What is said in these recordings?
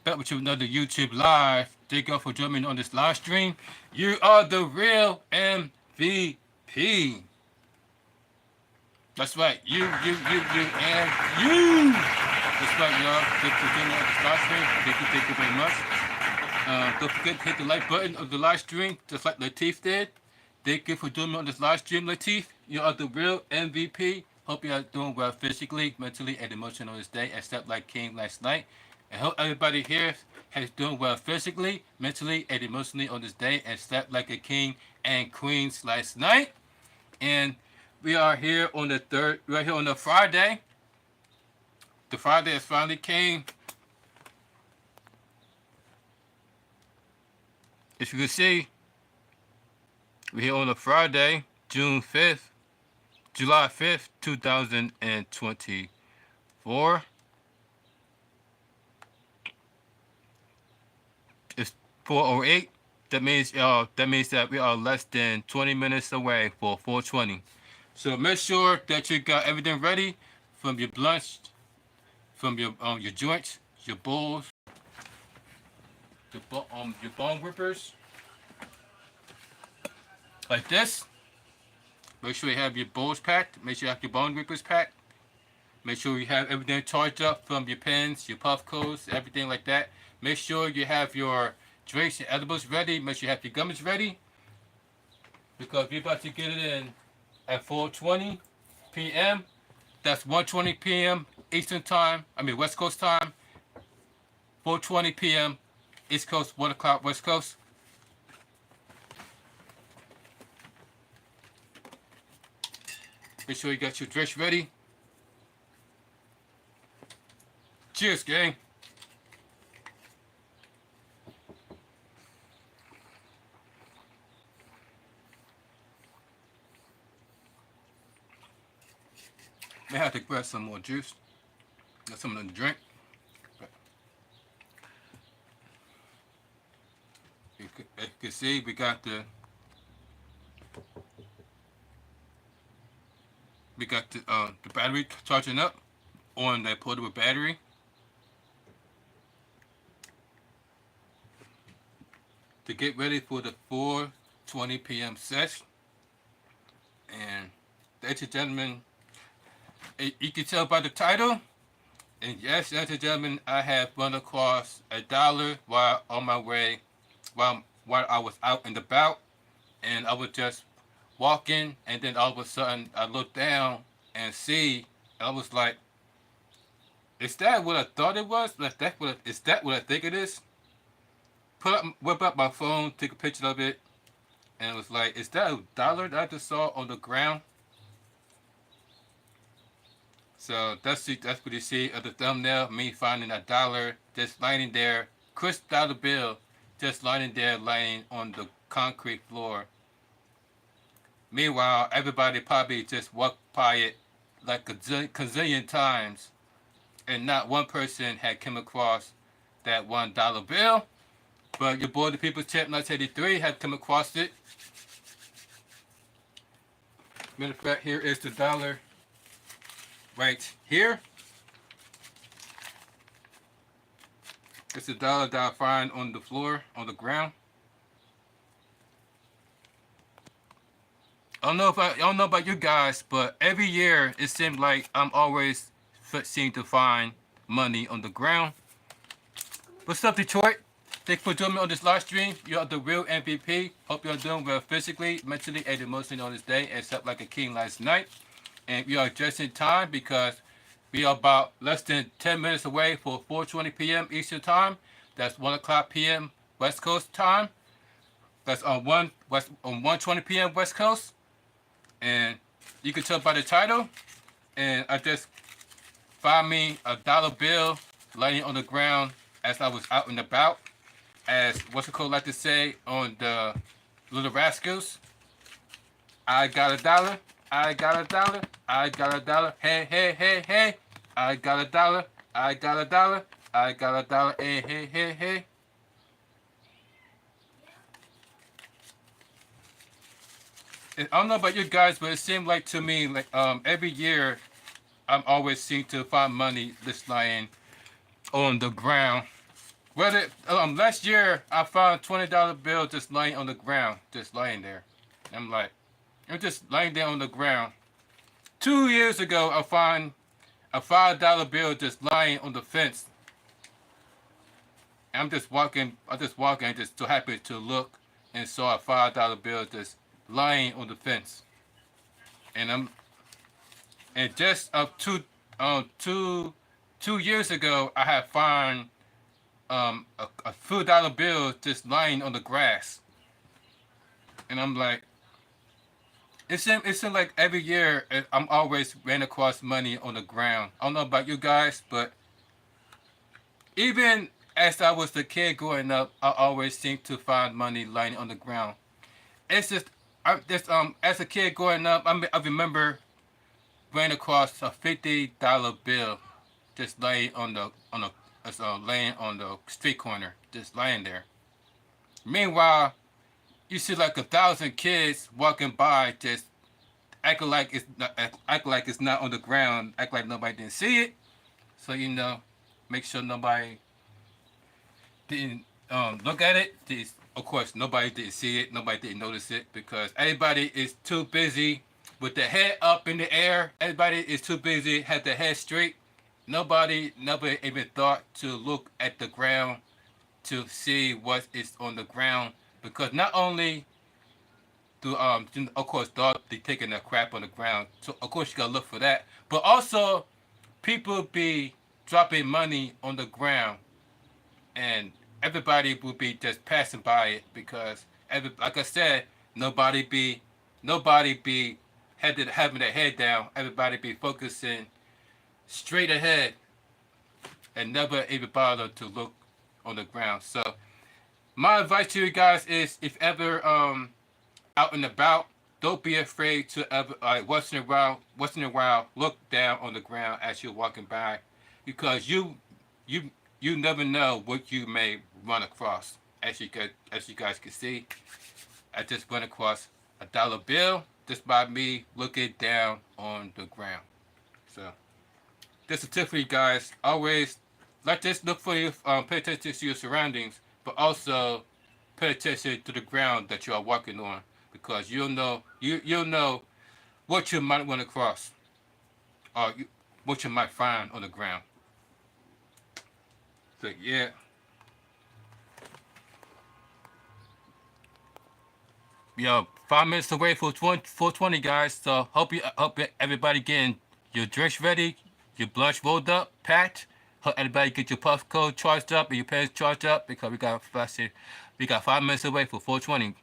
back with you another YouTube live. Thank you all for joining me on this live stream. You are the real MVP. That's right. And you. That's right, y'all. Thank you for joining me on this live stream. Thank you very much. Don't forget to hit the like button of the live stream, just like Latif did. Thank you for joining me on this live stream, Latif. You are the real MVP. Hope you are doing well physically, mentally, and emotionally this day, except like King last night. I hope everybody here has doing well physically, mentally, and emotionally on this day, and slept like a king and queens last night. And we are here on the third. We are here on the Friday. The Friday has finally came. If you can see, we're here on a Friday, July 5th, 2024. It's 4:08. That means that we are less than 20 minutes away for 4:20. So make sure that you got everything ready from your blunts, from your joints, your bowls, your bone whippers, like this. Make sure you have your bowls packed. Make sure you have your bone whippers packed. Make sure you have everything charged up from your pens, your puff codes, everything like that. Make sure you have your drinks and edibles ready. Make sure you have your gummies ready. Because we're about to get it in at 4:20 p.m. That's 1:20 p.m. Eastern time. West Coast time. 4:20 p.m. East Coast, 1 o'clock West Coast. Make sure you got your drinks ready. Cheers, gang. May have to grab some more juice. Got something to drink. As you can see, we got the battery charging up on the portable battery. To get ready for the 4:20 p.m. session. And ladies and gentlemen, you can tell by the title. And yes, ladies and gentlemen, I have run across $1 while on my way, while I was out and about, and I was just walking, and then all of a sudden I looked down and see, and I was like, "Is that what I thought it was? Is that what I think it is?" Whip up my phone, take a picture of it, and it was like, "Is that $1 that I just saw on the ground?" So that's what you see of the thumbnail. Me finding $1 just lying there, crisp dollar bill, just lying there, laying on the concrete floor. Meanwhile, everybody probably just walked by it like a gazillion times, and not one person had come across that $1 bill. But your boy, the People's Champ 1983, had come across it. Matter of fact, here is the dollar right here. It's the dollar that I find on the floor, on the ground. I don't know about you guys, but every year it seems like I'm always seem to find money on the ground. What's up, Detroit? Thanks for joining me on this live stream. You are the real MVP. Hope you're doing well physically, mentally, and emotionally on this day, except like a king last night. And we are just in time because we are about less than 10 minutes away for 4:20 p.m. Eastern time. That's 1 o'clock p.m. West Coast time. That's on 1:20 p.m. West Coast. And you can tell by the title. And I just found me $1 bill laying on the ground as I was out and about. As what's it called like to say on the Little Rascals. I got $1. I got $1. I got $1. Hey, hey, hey, hey. I got $1. I got $1. I got $1. Hey, hey, hey, hey. And I don't know about you guys, but it seemed like to me, like every year, I'm always seem to find money just lying on the ground Whether last year I found $20 bill just lying on the ground, just lying there. I'm like, I'm just lying there on the ground. 2 years ago, I found a $5 bill just lying on the fence. I'm just walking. I'm just walking. Just so happy to look and saw a $5 bill just lying on the fence. And just up to um two 2 years ago, I had found a $2 bill just lying on the grass. And I'm like, it seems like every year I'm always ran across money on the ground. I don't know about you guys, but even as I was a kid growing up, I always seemed to find money lying on the ground. It's just, as a kid growing up, I remember ran across a $50 bill just laying on laying on the street corner, just lying there. Meanwhile, you see like 1,000 kids walking by, just acting like it's not on the ground, act like nobody didn't see it. So make sure nobody didn't look at it. Of course, nobody didn't see it. Nobody didn't notice it because everybody is too busy with the head up in the air. Everybody is too busy, had their head straight. Nobody never even thought to look at the ground to see what is on the ground because not only do of course dogs be taking a crap on the ground, so of course you gotta look for that. But also people be dropping money on the ground and everybody will be just passing by it because like I said, nobody be having their head down. Everybody be focusing straight ahead and never even bother to look on the ground. So my advice to you guys is if ever out and about, don't be afraid to ever once in a while look down on the ground as you're walking by because you you never know what you may run across. As you guys can see, I just went across a dollar bill just by me looking down on the ground. So this is a tip for you guys. Always not just look for your pay attention to your surroundings, but also pay attention to the ground that you are walking on because you'll know what you might run across or what you might find on the ground. So yeah, we are 5 minutes away for 420 guys. So hope everybody getting your drinks ready, your blunts rolled up, packed. Hope everybody get your puff code charged up and your pens charged up because we got 5 minutes away for 420.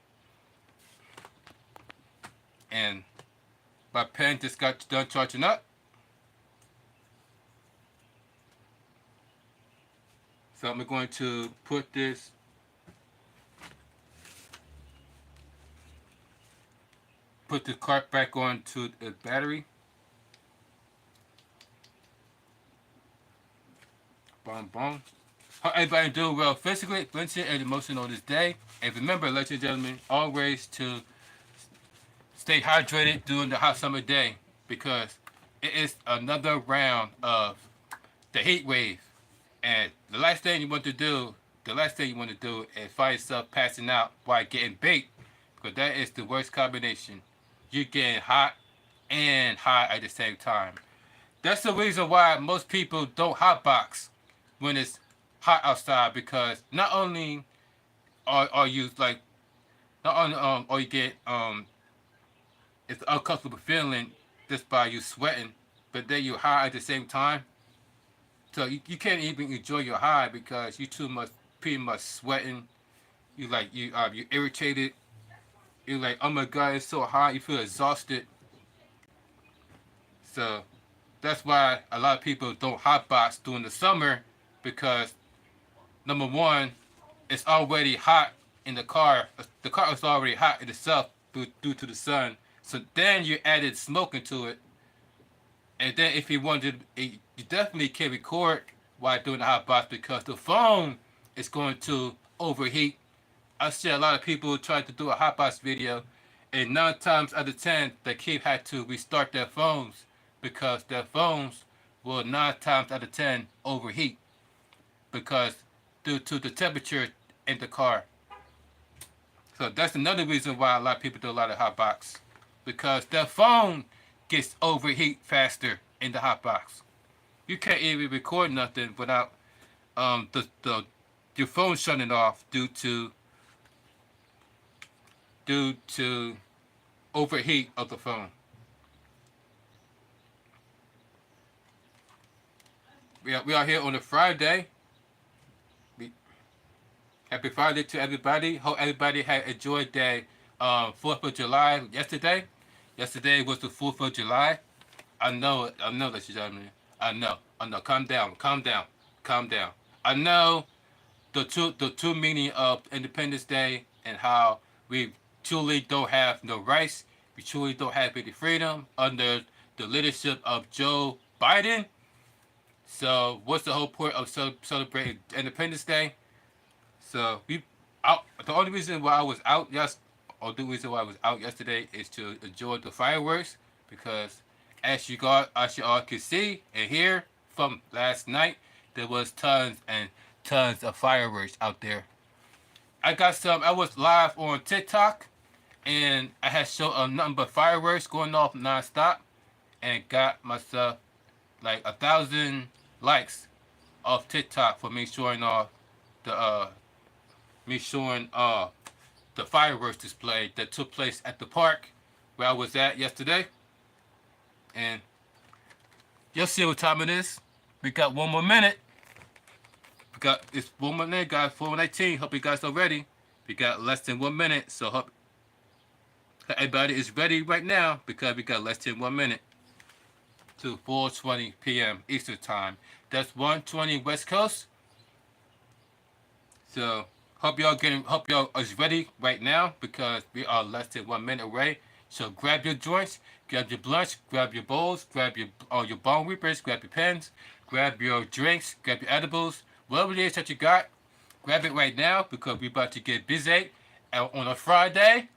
And my pen just got done charging up. So I'm going to put the cart back onto the battery. Boom, boom. Hope everybody doing well physically, mentally, and emotionally on this day. And remember, ladies and gentlemen, always to stay hydrated during the hot summer day because it is another round of the heat wave. And the last thing you want to do is find yourself passing out while getting baked because that is the worst combination. You're getting hot and hot at the same time. That's the reason why most people don't hotbox when it's hot outside because not only are you like not only or you get it's an uncomfortable feeling just by you sweating, but then you're hot at the same time. So you can't even enjoy your high because you too much pretty much sweating. You irritated. You're like, oh my god, it's so hot. You feel exhausted. So that's why a lot of people don't hotbox during the summer because number one, it's already hot in the car. The car is already hot in itself due to the sun. So then you added smoke into it. And then if you wanted, you definitely can record while doing the hot box because the phone is going to overheat. I see a lot of people try to do a hot box video, and 9 times out of 10, they keep had to restart their phones because their phones will 9 times out of 10 overheat because due to the temperature in the car. So that's another reason why a lot of people do a lot of hot box, because their phone gets overheat faster in the hot box. You can't even record nothing without the your phone shutting off due to overheat of the phone. We are here on a Friday. We, Happy Friday to everybody. Hope everybody had enjoyed their 4th of July yesterday. Yesterday was the 4th of July. I know it. I know that you gentlemen. I know. I know. Calm down. Calm down. Calm down. I know the two meaning of Independence Day and how we truly don't have no rights. We truly don't have any freedom under the leadership of Joe Biden. So what's the whole point of celebrating Independence Day? So the only reason why I was out or the reason why I was out yesterday is to enjoy the fireworks, because as you all can see and hear from last night, there was tons and tons of fireworks out there. I was live on TikTok, and I had shown a number of fireworks going off nonstop, and got myself like 1,000 likes off TikTok for me showing off the the fireworks display that took place at the park where I was at yesterday. And you'll see what time it is. We got one more minute. It's 1 minute, guys. 4:19. Hope you guys are ready. We got less than 1 minute, so hope everybody is ready right now, because we got less than 1 minute to 4:20 p.m. Eastern time. That's 1:20 West Coast. So hope y'all is ready right now, because we are less than 1 minute away. So grab your joints, grab your blunts, grab your bowls, grab your bone reapers, grab your pens, grab your drinks, grab your edibles, whatever it is that you got. Grab it right now, because we're about to get busy on a Friday.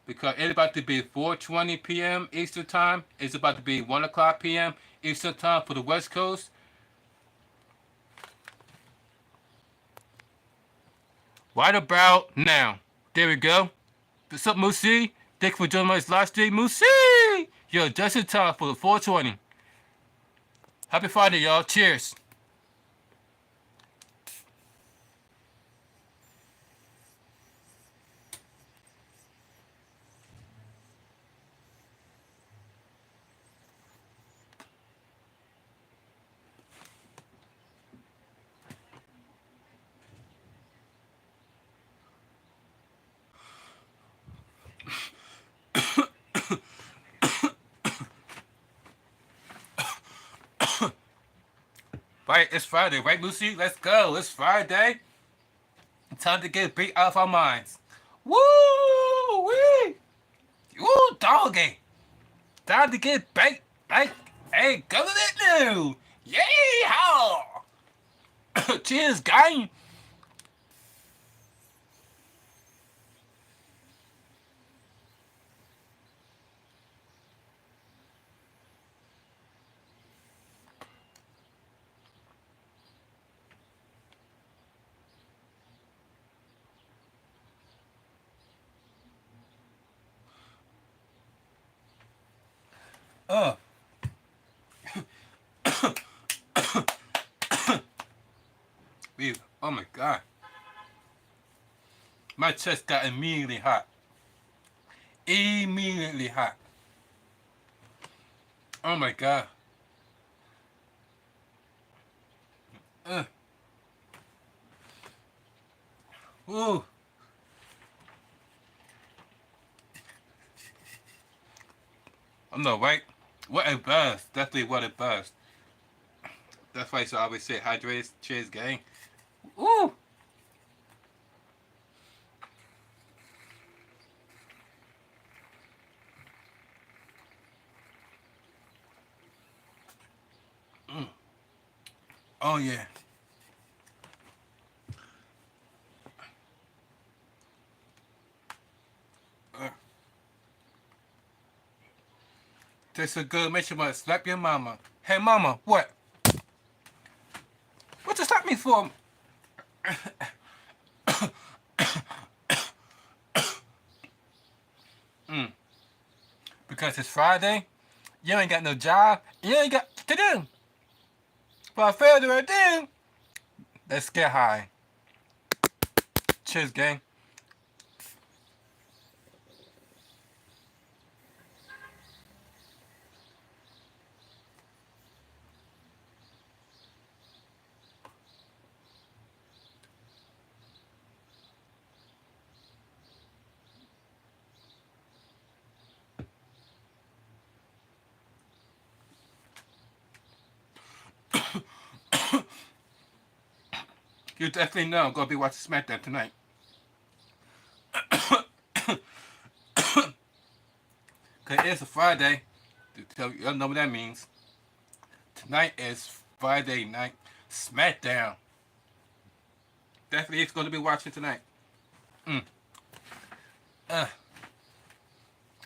Because it's about to be 4:20 p.m. Eastern time. It's about to be 1 o'clock p.m. Eastern time for the West Coast. Right about now. There we go. What's up, Moosey? Thank you for joining my live stream, Moosey! Yo, just in time for the 4:20. Happy Friday, y'all. Cheers. Right, it's Friday, right, Lucy? Let's go. It's Friday. Time to get beat out of our minds. Woo! Wee! Woo, doggy! Time to get baked. Like, hey, go to that new! Yeehaw! Cheers, gang! Oh. Oh my god. My chest got immediately hot. Immediately hot. Oh my god. Ooh. I know, right? What a buzz. Definitely what a buzz. That's why I always say hydrate, cheers, gang. Ooh. Oh yeah. Tastes so good, makes you want to slap your mama. Hey mama, what? What you slap me for? Mm. Because it's Friday, you ain't got no job, you ain't got to do. Without further ado, let's get high. Cheers, gang. You definitely know I'm gonna be watching SmackDown tonight. Cause it's a Friday. Y'all know what that means. Tonight is Friday night SmackDown. Definitely it's gonna be watching tonight. Mm. Uh.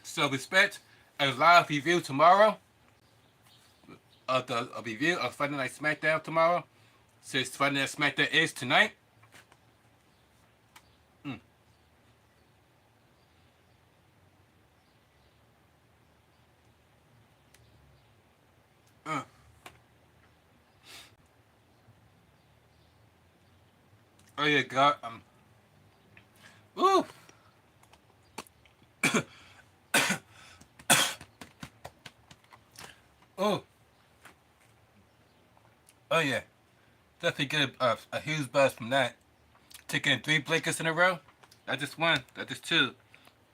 So expect a live review tomorrow of a review of Friday Night SmackDown tomorrow. Since Friday Night SmackDown is tonight. Mm. Uh. Oh yeah, God. Ooh. Oh. Oh yeah. Definitely get a huge buzz from that. Taking 3 Blakers in a row. Not just one, not just two.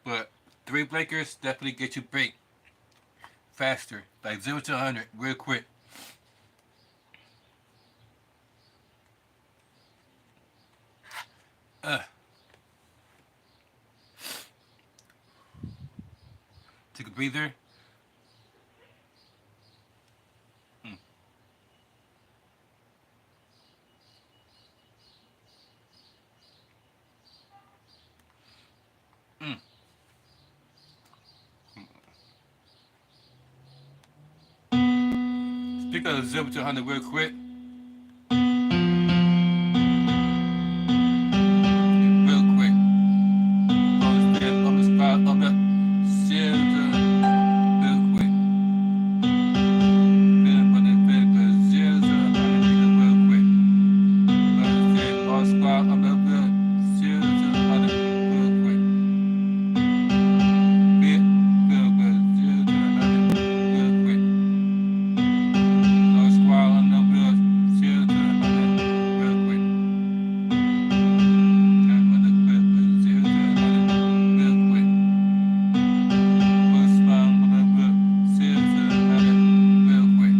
But 3 Blakers definitely get you break faster. Like 0 to 100 real quick. Uh. Take a breather. Mm. Mm. Speak of 0 to 100 real quick. Real quick. On the spot of the 0 to real quick. Feeling for the big 0 to 100 real quick. On the spot of the 0 to 100 real quick. Feel good 0 to 100 real quick. On the squad on the 0 to 100 real quick. Time for the 0 to 100 real quick. First spot on the 0 to 100 real quick.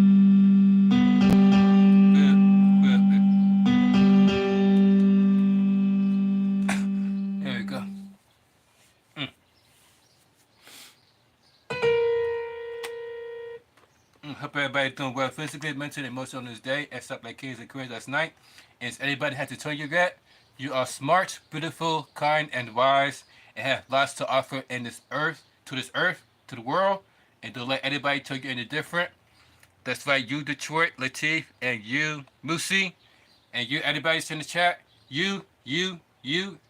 There we go. Mm. Hope everybody doing well physically, mentally, emotionally on this day, except like kings and queens last night. And if anybody had to tell you that, you are smart, beautiful, kind, and wise, and have lots to offer in this earth, to the world, and don't let anybody tell you any different. That's right, you Detroit, Latif, and you Moosey, and you everybody's in the chat.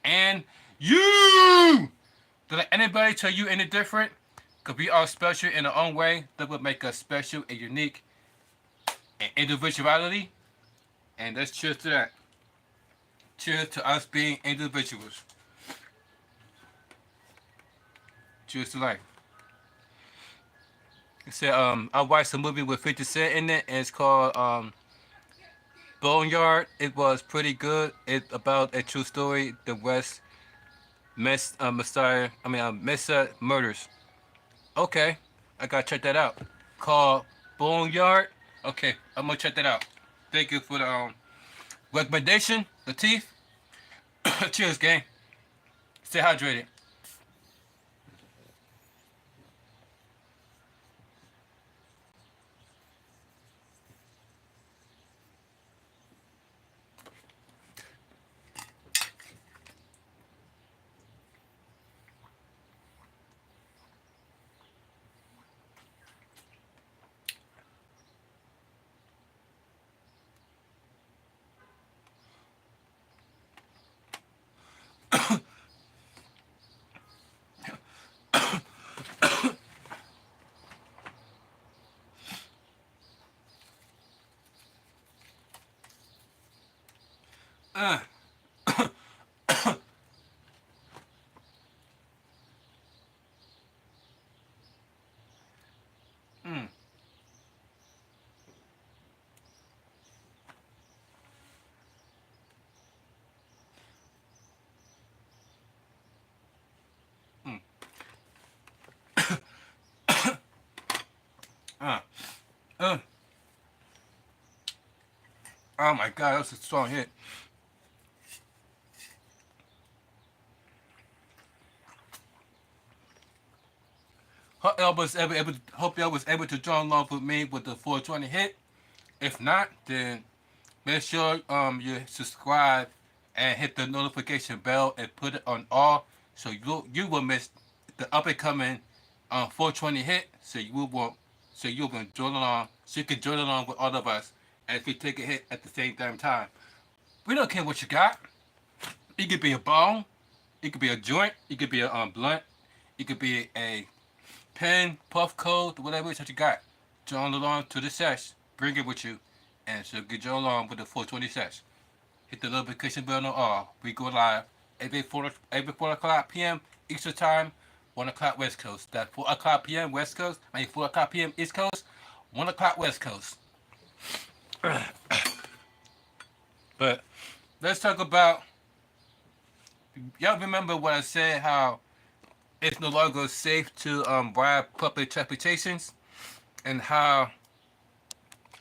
And you. Don't let anybody tell you any different. Because we are special in our own way. That would make us special and unique and individuality. And let's cheers to that. Cheers to us being individuals. Cheers to life. It said, I watched a movie with 50 Cent in it, and it's called Boneyard. It was pretty good. It's about a true story. The West Mesa murders. Okay, I gotta check that out. Called Boneyard. Okay, I'm gonna check that out. Thank you for the recommendation, Latif. Cheers, gang. Stay hydrated. Uh, mm, mm, uh, uh. Oh my God, that was a strong hit. Hope y'all was able to join along with me with the 420 hit. If not, then make sure you subscribe and hit the notification bell and put it on all, so you will miss the up and coming 420 hit. So you will join along. So you can join along with all of us as we take a hit at the same damn time. We don't care what you got. It could be a bone. It could be a joint. It could be a blunt. It could be a pen, puff code, whatever it is that you got. Join along to the sesh. Bring it with you, and so get you along with the 420 sesh. Hit the notification bell on all. We go live every 4 o'clock p.m. Eastern Time, 1 o'clock West Coast. That's 4 o'clock p.m. West Coast. 4 o'clock p.m. East Coast, 1 o'clock West Coast. But let's talk about. Y'all remember what I said? How it's no longer safe to ride public transportations, and how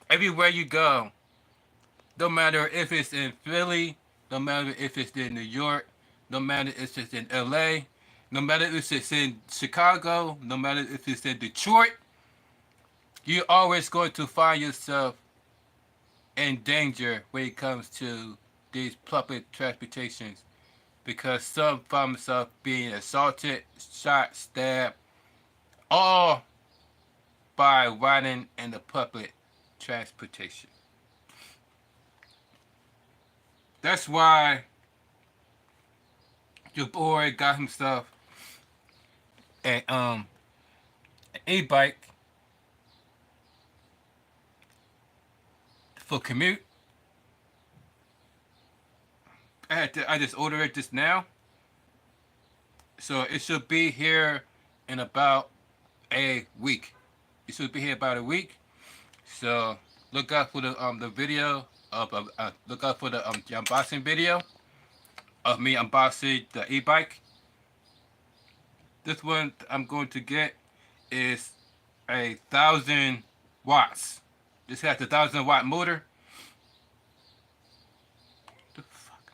everywhere you go, no matter if it's in Philly, no matter if it's in New York, no matter if it's in LA, no matter if it's in Chicago, no matter if it's in Detroit, you're always going to find yourself in danger when it comes to these public transportations, because some find themselves being assaulted, shot, stabbed, all by riding in the public transportation. That's why your boy got himself a an e-bike for commute. I just ordered it just now, so it should be here in about a week. It should be here about a week. So look out for the video of look out for the unboxing video of me unboxing the e-bike. This one I'm going to get is 1,000 watts. This has a 1,000 watt motor. The fuck?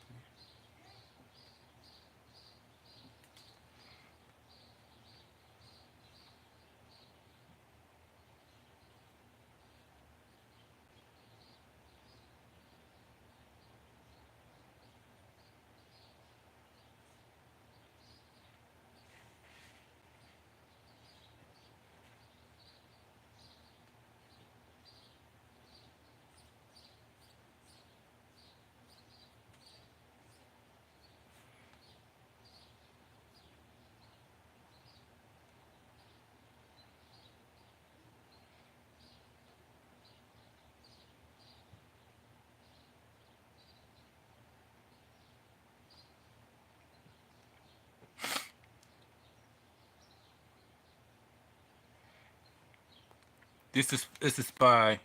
This is by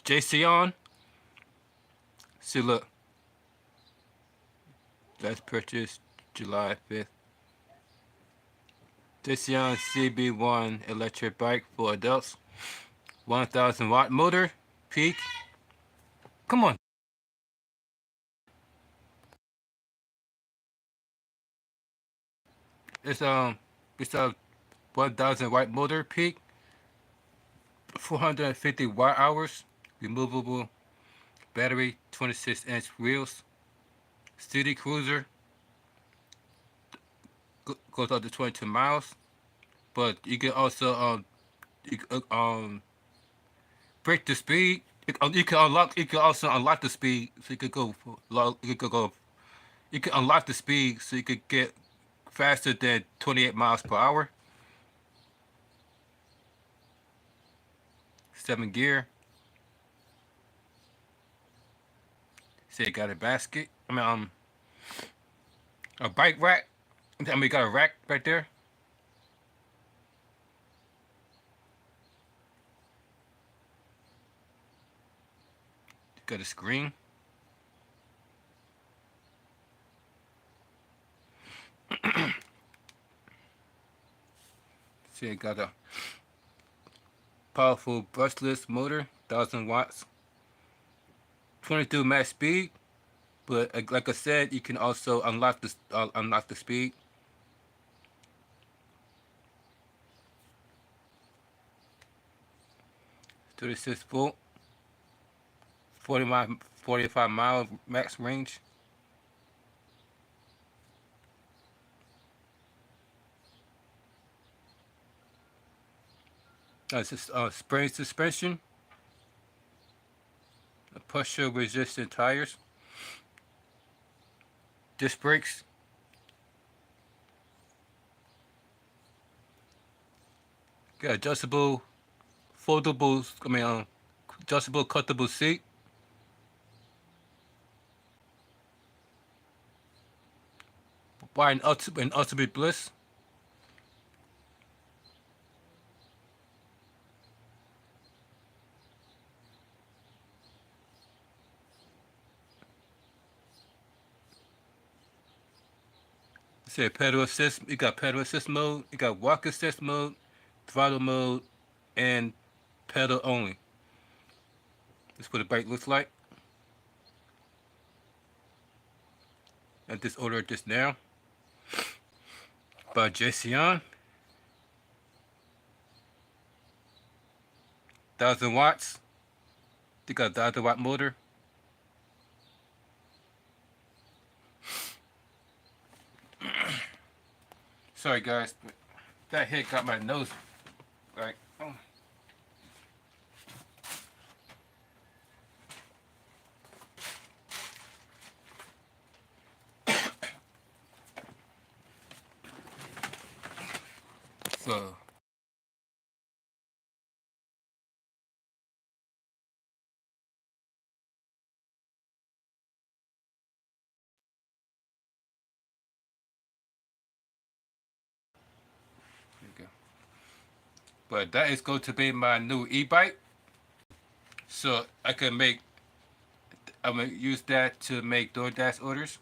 JCon. See, look, that's purchased July 5th. JCon CB1 electric bike for adults. 1,000 watt motor, peak. Come on. It's it's a 1,000 watt motor, peak. 450 watt hours. Removable battery. 26-inch wheels. City cruiser. Goes up to 22 miles. But you can also break the speed. You can also unlock the speed, so you could go you could go you can unlock the speed so you could get faster than 28 miles per hour. 7 gear. See, it got a basket. A bike rack. Got a rack right there. Got a screen. See, it got a powerful brushless motor, 1,000 watts, 22 max speed. But like I said, you can also unlock the speed. 36 volt, 45 mile max range. It's just spring suspension, pressure resistant tires, disc brakes. Got adjustable, foldable. Adjustable, cuttable seat. By an ultimate bliss. Say pedal assist. You got pedal assist mode. You got walk assist mode, throttle mode, and pedal only. That's what the bike looks like. I just ordered this now by JCon. 1,000 watts. They got a 1,000 watt motor. Sorry guys, but that hit got my nose like. Oh. So. There you go. But that is going to be my new e-bike. So I'm gonna use that to make DoorDash orders.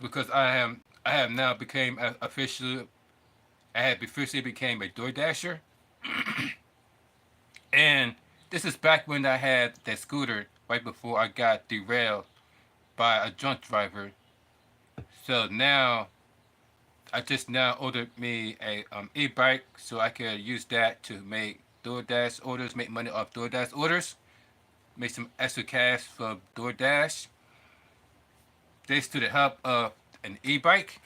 Because I have now became officially I had officially became a DoorDasher. And this is back when I had that scooter right before I got derailed by a drunk driver. So now I just now ordered me a e-bike so I could use that to make DoorDash orders, make money off DoorDash orders, make some extra cash for DoorDash. Thanks to the help of an e-bike.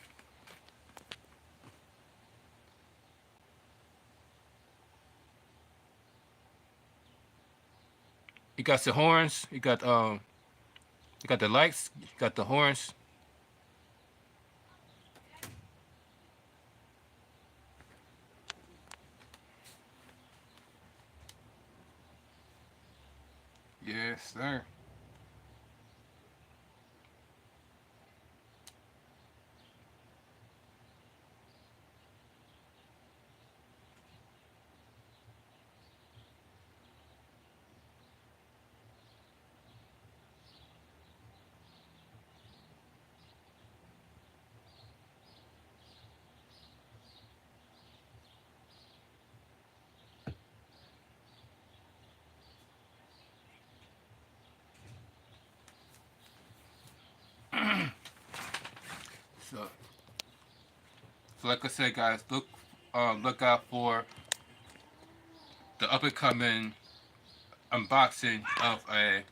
You got the horns. You got the lights. You got the horns. Yes, sir. So, so like I said, guys, look out for the up and coming unboxing of a.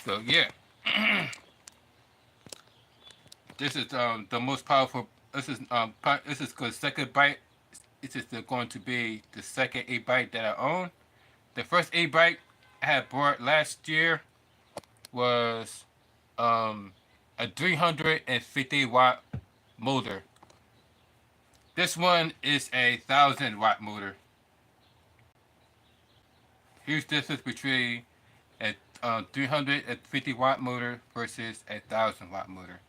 So yeah. This is the most powerful. This is the second bike. This is going to be the second e-bike that I own. The first e-bike I had bought last year was um, a 350 watt motor. This one is a 1,000 watt motor. Huge difference between a 350 watt motor versus a 1,000 watt motor.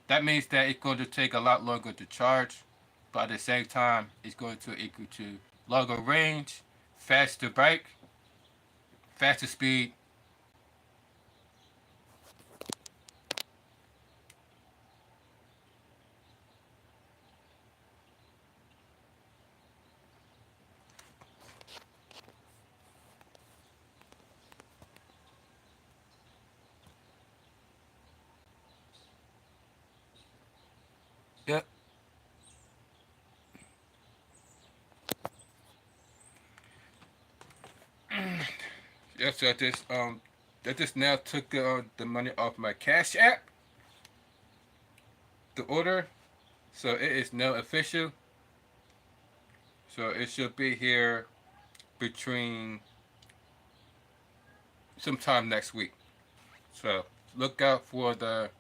That means that it's going to take a lot longer to charge, but at the same time, it's going to equal to longer range, faster bike, faster speed. Yep. Yep. So I just now took the money off my Cash App, the order, so it is now official. So it should be here between sometime next week. So look out for the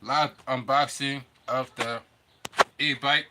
live unboxing of the e-bike.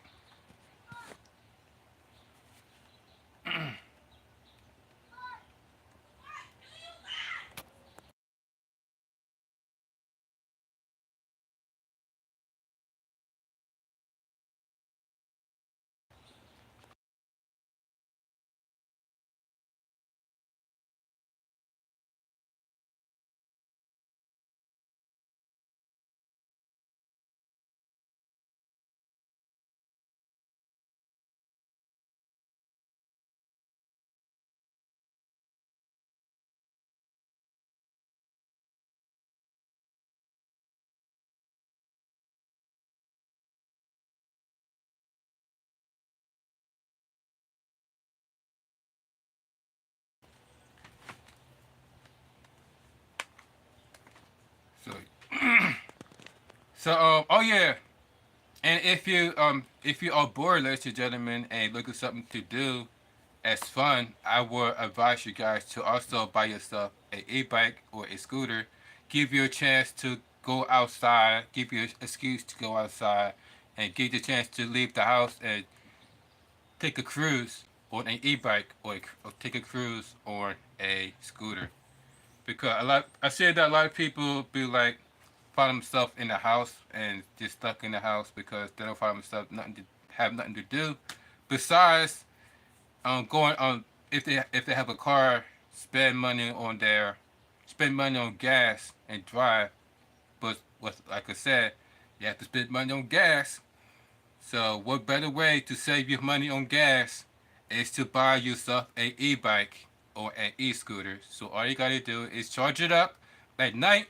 So oh yeah, and if you are bored, ladies and gentlemen, and looking for something to do as fun, I would advise you guys to also buy yourself a e-bike or a scooter. Give you a chance to go outside. Give you an excuse to go outside, and give you a chance to leave the house and take a cruise on an e-bike or take a cruise on a scooter. Because I see that a lot of people be like find themselves in the house and just stuck in the house because they don't find themselves have nothing to do. Besides, going on if they have a car, spend money on gas and drive. But like I said, you have to spend money on gas. So what better way to save your money on gas is to buy yourself a e-bike or an e-scooter. So all you gotta do is charge it up at night.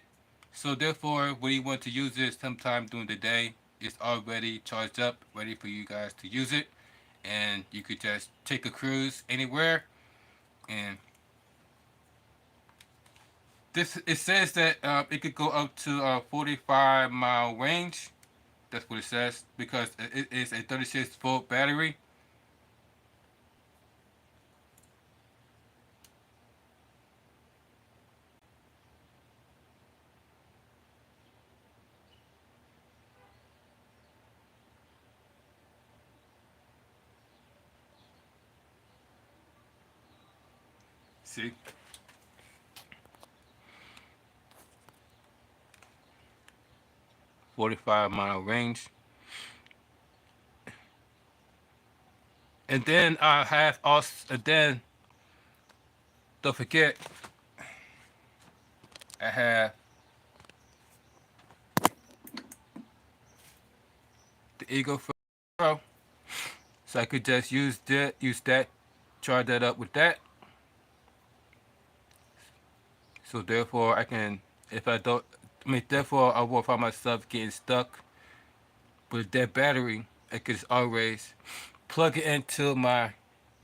So therefore, when you want to use it sometime during the day, it's already charged up, ready for you guys to use it, and you could just take a cruise anywhere. And this it says that it could go up to a 45-mile range. That's what it says because it is a 36-volt battery. See, 45-mile range. And then I have also, and then don't forget, I have the Eagle Pro, so I could just use that, charge that up with that. So therefore, I can, if I don't, I mean, therefore, I won't find myself getting stuck with that battery. I could always plug it into my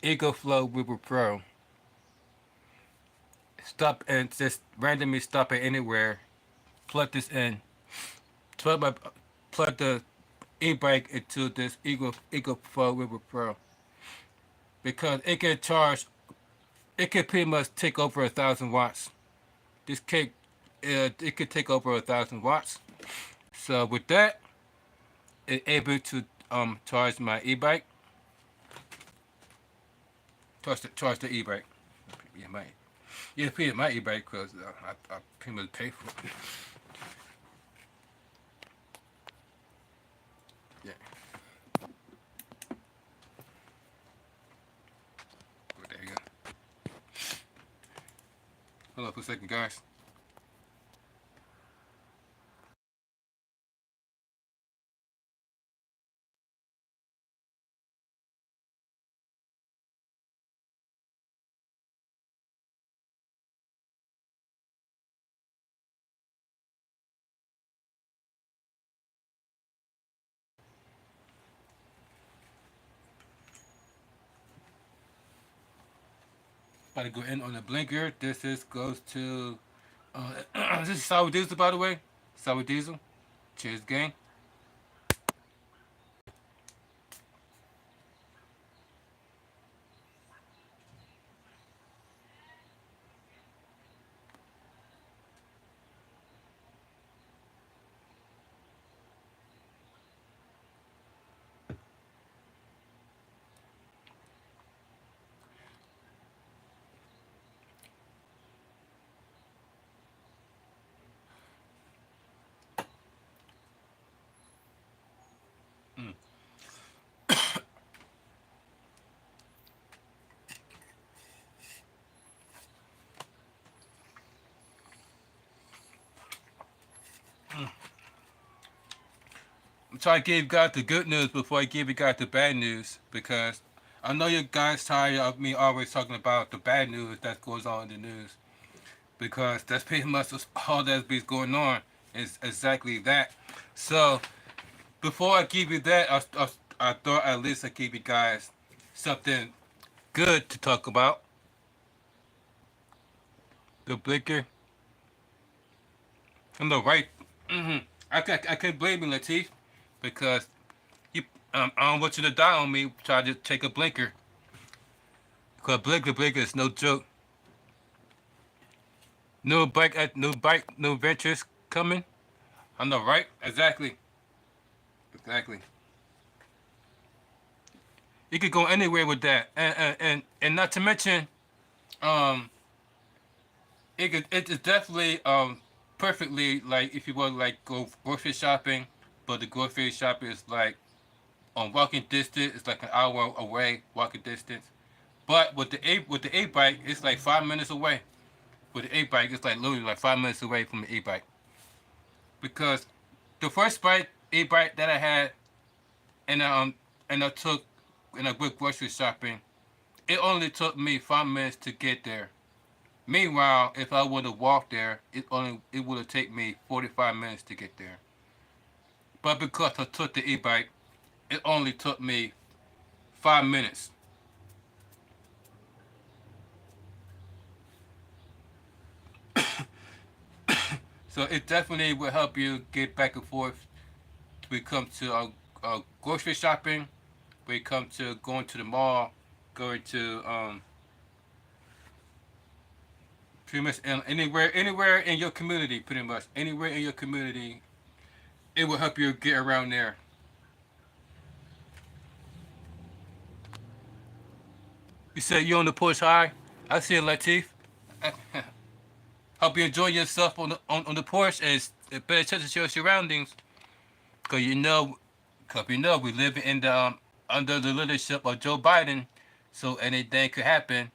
Eagle Flow Weeper Pro. stop and just randomly stop at anywhere, plug this in, plug my plug the e-bike into this Eagle Pro River Pro because it can charge. It can pretty much take over 1,000 watts. This cake, it could take over 1,000 watts. So with that, it's able to charge my e-bike, charge the e-bike. Yeah, pretty my e-bike because I pretty much pay for it. Yeah. Well, there you go. Hold on for a second, guys. About to go in on the blinker. This is goes to this is sour diesel, by the way. Sour diesel. Cheers, gang. Mm. I'm trying to give you guys the good news before I give you guys the bad news because I know you guys tired of me always talking about the bad news that goes on in the news because that's pretty much all that's been going on is exactly that. So before I give you that, I thought at least I give you guys something good to talk about. The blinker. I know, right? I can't blame you, Latif, because you I don't want you to die on me. Try to take a blinker. Because blinker is no joke. No ventures coming. I know, right? Exactly. Exactly. You could go anywhere with that, and not to mention, um, it is definitely perfectly like if you want like go grocery shopping, but the grocery shopping is like on walking distance. It's like an hour away walking distance. But with the A bike, it's like 5 minutes away. With the A bike, it's like literally like 5 minutes away from the A bike. Because the first bike A bike that I had, and and I took and I went grocery shopping, it only took me 5 minutes to get there. Meanwhile, if I would have walked there, it would have taken me 45 minutes to get there. But because I took the e-bike, it only took me 5 minutes. So it definitely will help you get back and forth. We come to grocery shopping. We come to going to the mall, going to pretty much anywhere in your community. Pretty much anywhere in your community, it will help you get around there. You said you on the push high. I see it, Latif. Hope you enjoy yourself on the porch and pay attention to your surroundings. Cause we live in the under the leadership of Joe Biden, so anything could happen.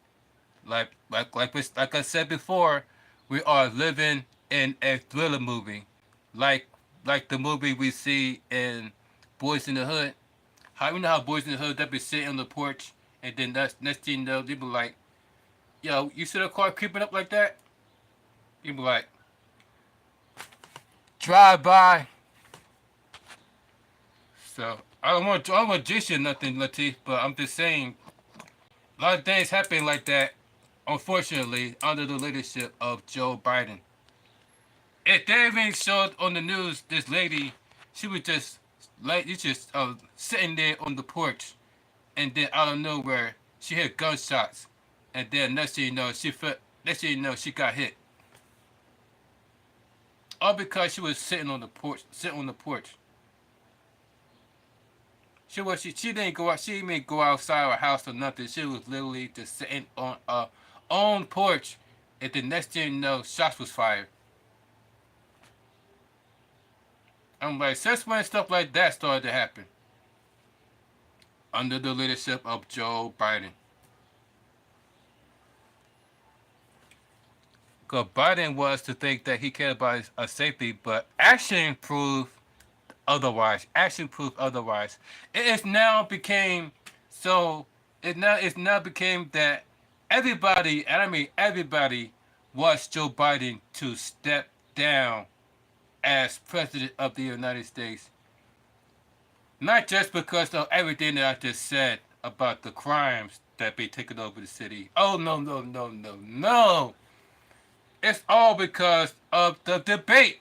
Like I said before, we are living in a thriller movie, like like the movie we see in Boys in the Hood. How you know how Boys in the Hood they be sitting on the porch, and then next thing you know they be like, "Yo, you see the car creeping up like that?" You be like, "Drive by." So I don't want to jinx you or nothing, Latif, but I'm just saying a lot of things happen like that unfortunately, under the leadership of Joe Biden. If they even showed on the news, this lady, she was just like you just sitting there on the porch, and then out of nowhere, she heard gunshots, and then next thing you know, she got hit. All because she was sitting on the porch, She didn't go out. She didn't go outside her house or nothing. She was literally just sitting on a own porch. And the next thing you know, shots was fired. I'm like, since when stuff like that started to happen? Under the leadership of Joe Biden. Because Biden was to think that he cared about his safety, but action proved otherwise. It is now became so. It now became that everybody, and I mean everybody, wants Joe Biden to step down as president of the United States. Not just because of everything that I just said about the crimes that be taking over the city. Oh no no no no no! It's all because of the debate.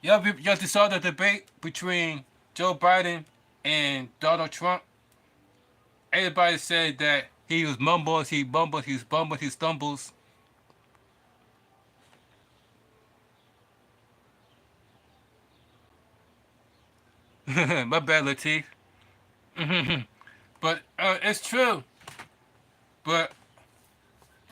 Y'all just saw the debate between Joe Biden and Donald Trump. Everybody said that he was mumbles, he bumbles, he stumbles. My bad, Latif. But it's true. But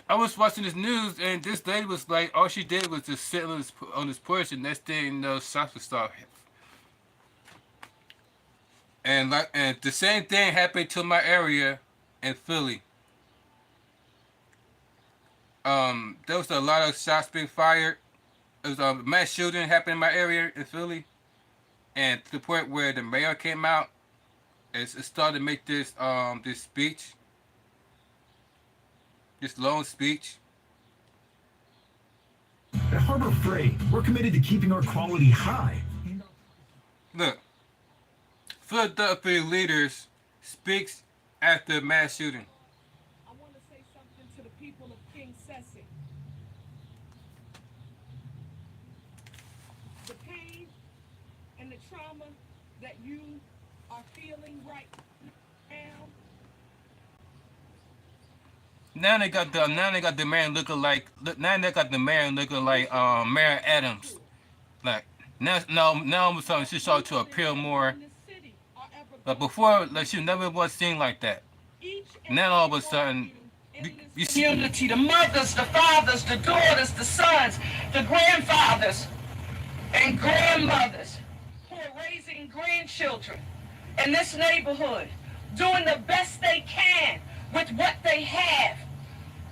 I was watching this news, and this lady was like, all she did was just sit on this porch, and next thing you know, shots would start. And the same thing happened to my area in Philly. There was a lot of shots being fired. There was a mass shooting happened in my area in Philly, and to the point where the mayor came out and started to make this speech, this long speech. At Harbor Freight, we're committed to keeping our quality high. Look, Philadelphia leaders speaks after mass shooting. I want to say something to the people of King Sessi. The pain and the trauma that you are feeling right now. Now they got the man looking like Mayor Adams. Like now all of a sudden she started to appeal more. But before, like she never was seen like that. Now all of a sudden, you see Community, the mothers, the fathers, the daughters, the sons, the grandfathers and grandmothers who are raising grandchildren in this neighborhood, doing the best they can with what they have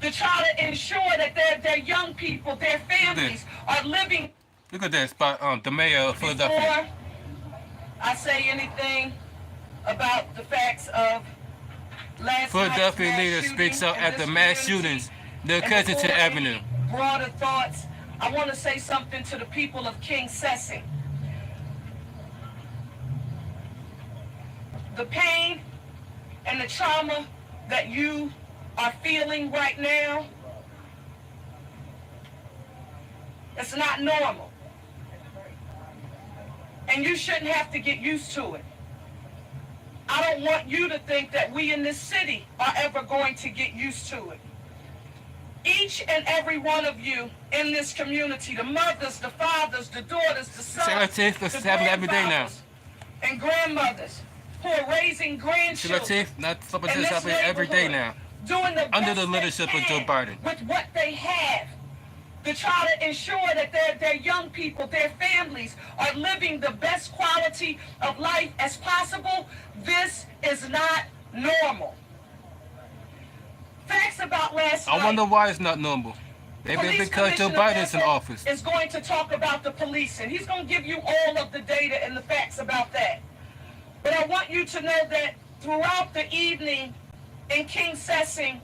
to try to ensure that their young people, their families are living. Look at that spot, the mayor of Philadelphia. Before I say anything about the facts of last Philadelphia night's leader mass speaks out shooting at in the this mass community, shootings near and Kensington before Avenue. any broader thoughts, I want to say something to the people of King Sessi. The pain and the trauma that you are feeling right now, it's not normal. And you shouldn't have to get used to it. I don't want you to think that we in this city are ever going to get used to it. Each and every one of you in this community, the mothers, the fathers, the daughters, the sons, the grandfathers and grandmothers who are raising grandchildren in this every day now. Doing the Under best the leadership they of Joe can Biden. with what they have to try to ensure that their young people, their families are living the best quality of life as possible. This is not normal. Facts about last night. I wonder why it's not normal. Maybe because Joe Biden's in office. Is going to talk about the policing. He's going to give you all of the data and the facts about that. But I want you to know that throughout the evening in King Sessi,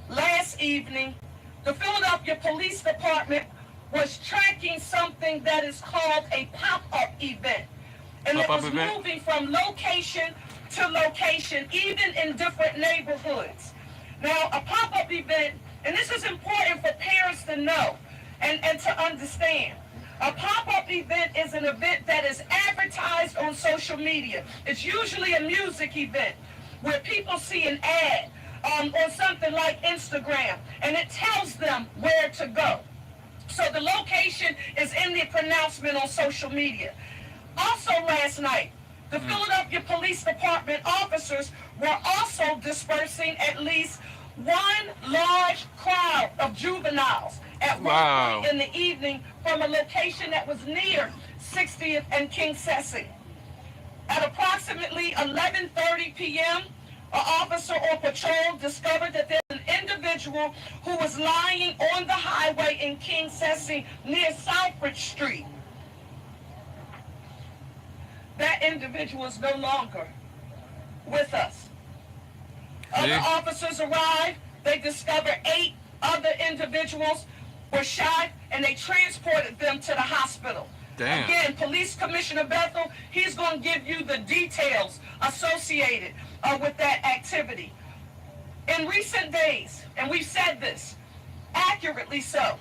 last evening, the Philadelphia Police Department was tracking something that is called a pop-up event. And it was moving from location to location, even in different neighborhoods. Now, a pop-up event, and this is important for parents to know and to understand. A pop-up event is an event that is advertised on social media. It's usually a music event where people see an ad on something like Instagram, and it tells them where to go. So the location is in the pronouncement on social media. Also last night, the Philadelphia Police Department officers were also dispersing at least one large crowd of juveniles at one point in the evening from a location that was near 60th and King Sessi. At approximately 11:30 p.m., an officer on patrol discovered that there's an individual who was lying on the highway in King Sessi near Southbridge Street. That individual is no longer with us. Other officers arrived. They discovered 8 other individuals were shot, and they transported them to the hospital. Damn. Again, Police Commissioner Bethel, he's going to give you the details associated with that activity. In recent days, and we've said this accurately so,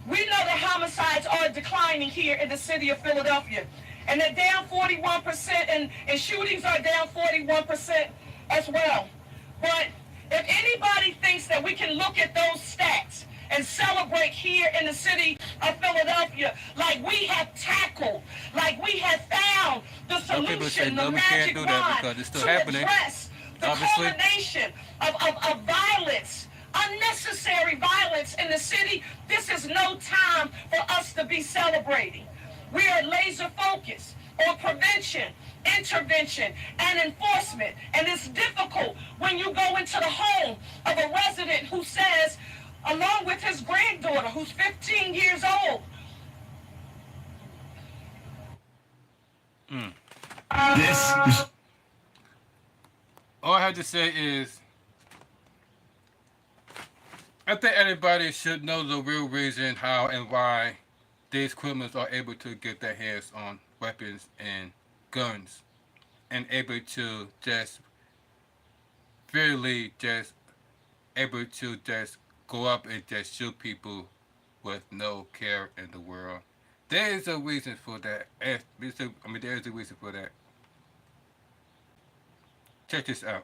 we know that homicides are declining here in the city of Philadelphia, and they're down 41%, and shootings are down 41% as well. But if anybody thinks that we can look at those stats and celebrate here in the city of Philadelphia like we have tackled, like we have found the solution, the magic wand to address the culmination of violence, unnecessary violence in the city, this is no time for us to be celebrating. We are laser focused on prevention, intervention, and enforcement. And it's difficult when you go into the home of a resident who says, along with his granddaughter, who's 15 years old, This is all I have to say is, I think everybody should know the real reason how and why these criminals are able to get their hands on weapons and guns and able to just freely just able to just go up and just shoot people with no care in the world. There is a reason for that. There is a reason for that. Check this out.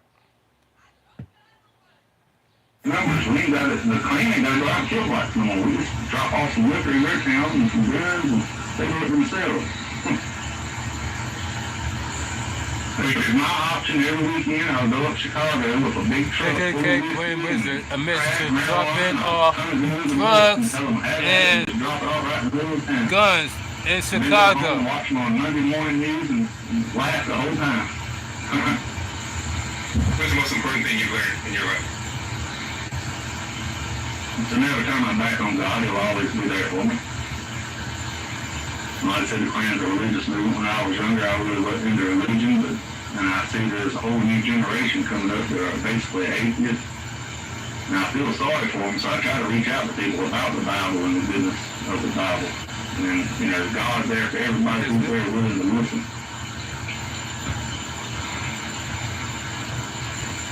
Numbers, we ain't got it. The Klan ain't got to go out and kill blacks no more. We just drop off some liquor in their towns and some guns, and they do it themselves. It's my option every weekend. I'll go up to Chicago with a big truck full of KKK Green Wizard admits to dropping off drugs and guns in Chicago. Watch them on Monday morning news and laugh the whole time. What's the most important thing you learned in your life? To never turn my back on God, He'll always be there for me. Like I said, the Klan's a religious movement. When I was younger, I really wasn't into religion, and I see there's a whole new generation coming up that are basically atheists. And I feel sorry for them, so I try to reach out to people about the Bible and the goodness of the Bible. And, God's there for everybody who's very willing to listen.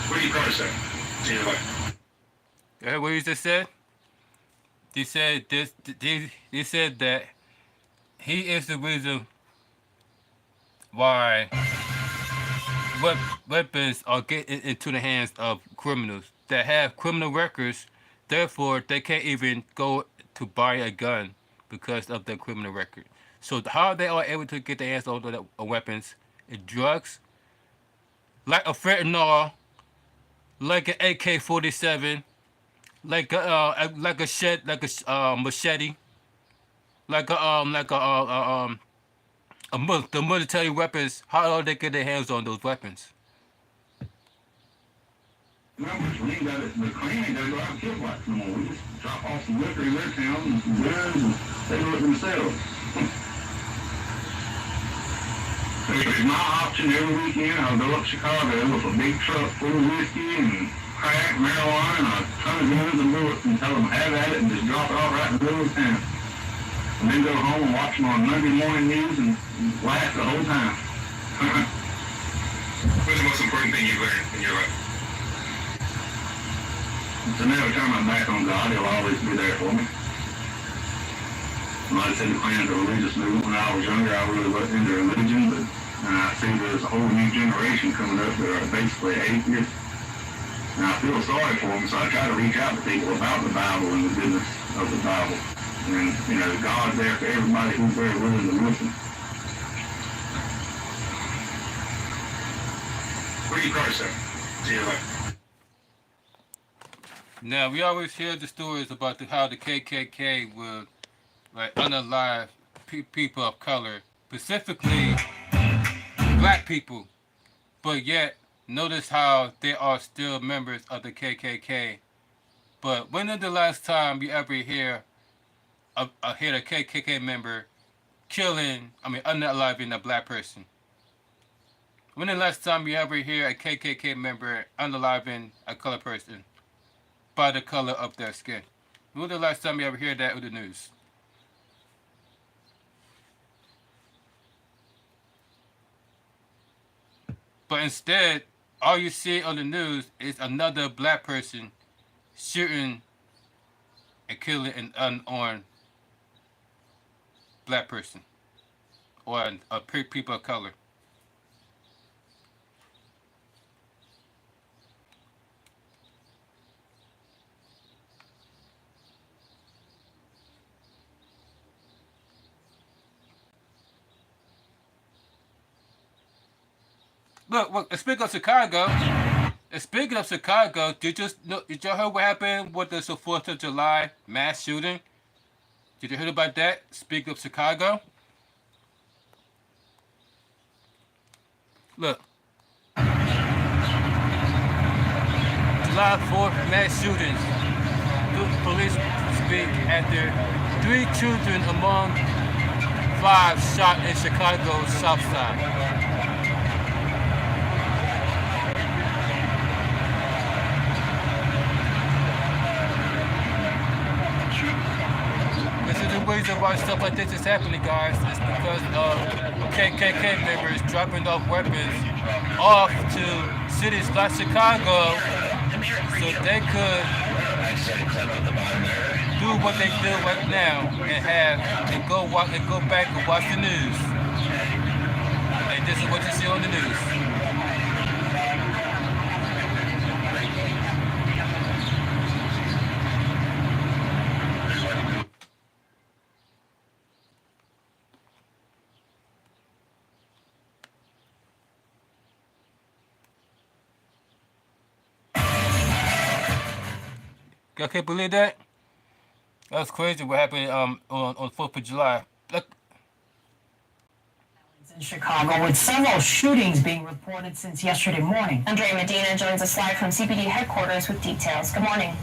What do you probably say in your life? What you just said? He said this. He said that he is the reason why weapons are getting into the hands of criminals that have criminal records. Therefore, they can't even go to buy a gun because of their criminal record. So how they are able to get their hands on the weapons is drugs, like a fentanyl, like an AK-47. Like a machete, the military weapons. How are they get their hands on those weapons? Numbers, we ain't got it. The Klan ain't got to go out and kill blacks no more. We just drop off some liquor in their towns and some guns, and they do it themselves. It's my option every weekend. I'll go up to Chicago with a big truck full of whiskey and crack, marijuana, and a ton of guns and bullets, and tell them have at it and just drop it all right in the middle of town. And then go home and watch them on Monday morning news and laugh the whole time. What's the most important thing you learned in your life? to never turn my back on God. He'll always be there for me. Like I said, planned a religious movement when I was younger. I really wasn't into religion, but and I see there's a whole new generation coming up that are basically atheists. And I feel sorry for them, so I try to reach out to people about the Bible and the goodness of the Bible. And, you know, God's there for everybody who's very willing to listen. What do you call yourself? See you later. Now, we always hear the stories about how the KKK would like unalive people of color, specifically black people. But yet, notice how they are still members of the KKK. But when is the last time you ever hear a KKK member unaliving a black person? When the last time you ever hear a KKK member unaliving a colored person by the color of their skin? When was the last time you ever hear that in the news? But instead, all you see on the news is another black person shooting and killing an unarmed black person or people of color. Look, speaking of Chicago, did y'all hear what happened with the 4th of July mass shooting? Did you hear about that? Speaking of Chicago. Look. July 4th mass shootings. Police speak after 3 children among 5 shot in Chicago's South Side. The reason why stuff like this is happening, guys, is because of KKK members dropping off weapons off to cities like Chicago so they could do what they do right now and go back and watch the news. And this is what you see on the news. Y'all can't believe that? That's crazy what happened on 4th of July. Look. In Chicago, with several shootings being reported since yesterday morning. Andre Medina joins us live from CPD headquarters with details. Good morning.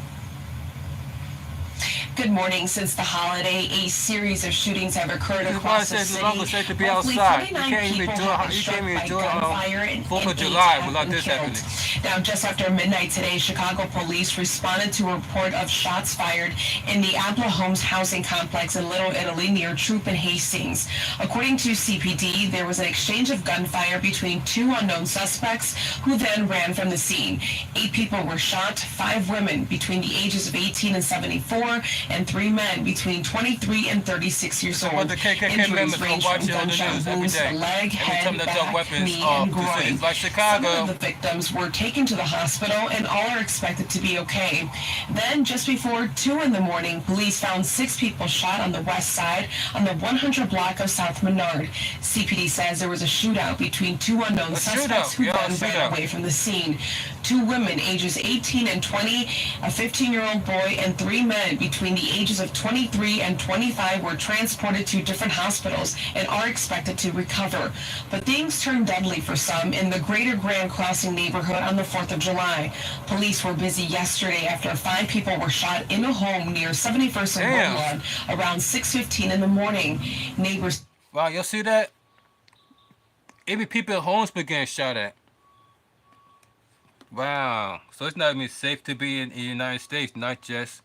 Good morning. Since the holiday, a series of shootings have occurred across the city. Safe to be outside. You can't even enjoy 4th of July without this happening. Now, just after midnight today, Chicago police responded to a report of shots fired in the Apple Homes housing complex in Little Italy near Troop and Hastings. According to CPD, there was an exchange of gunfire between 2 unknown suspects who then ran from the scene. 8 people were shot, 5 women between the ages of 18 and 74, and 3 men between 23 and 36 years old. But the KKK Injuries range from gunshot wounds to leg, head, back, knee, and groin. Like Chicago. Some of the victims were taken to the hospital and all are expected to be okay. Then, just before 2 in the morning, police found 6 people shot on the west side on the 100 block of South Menard. CPD says there was a shootout between 2 unknown suspects who then ran away from the scene. 2 women, ages 18 and 20, a 15-year-old boy, and 3 men between the ages of 23 and 25 were transported to different hospitals and are expected to recover. But things turned deadly for some in the Greater Grand Crossing neighborhood on the 4th of July. Police were busy yesterday after 5 people were shot in a home near 71st and Woodlawn around 6:15 in the morning. Neighbors... Wow, y'all see that? Even people at homes began shot at. Wow. So it's not even safe to be in the United States, not just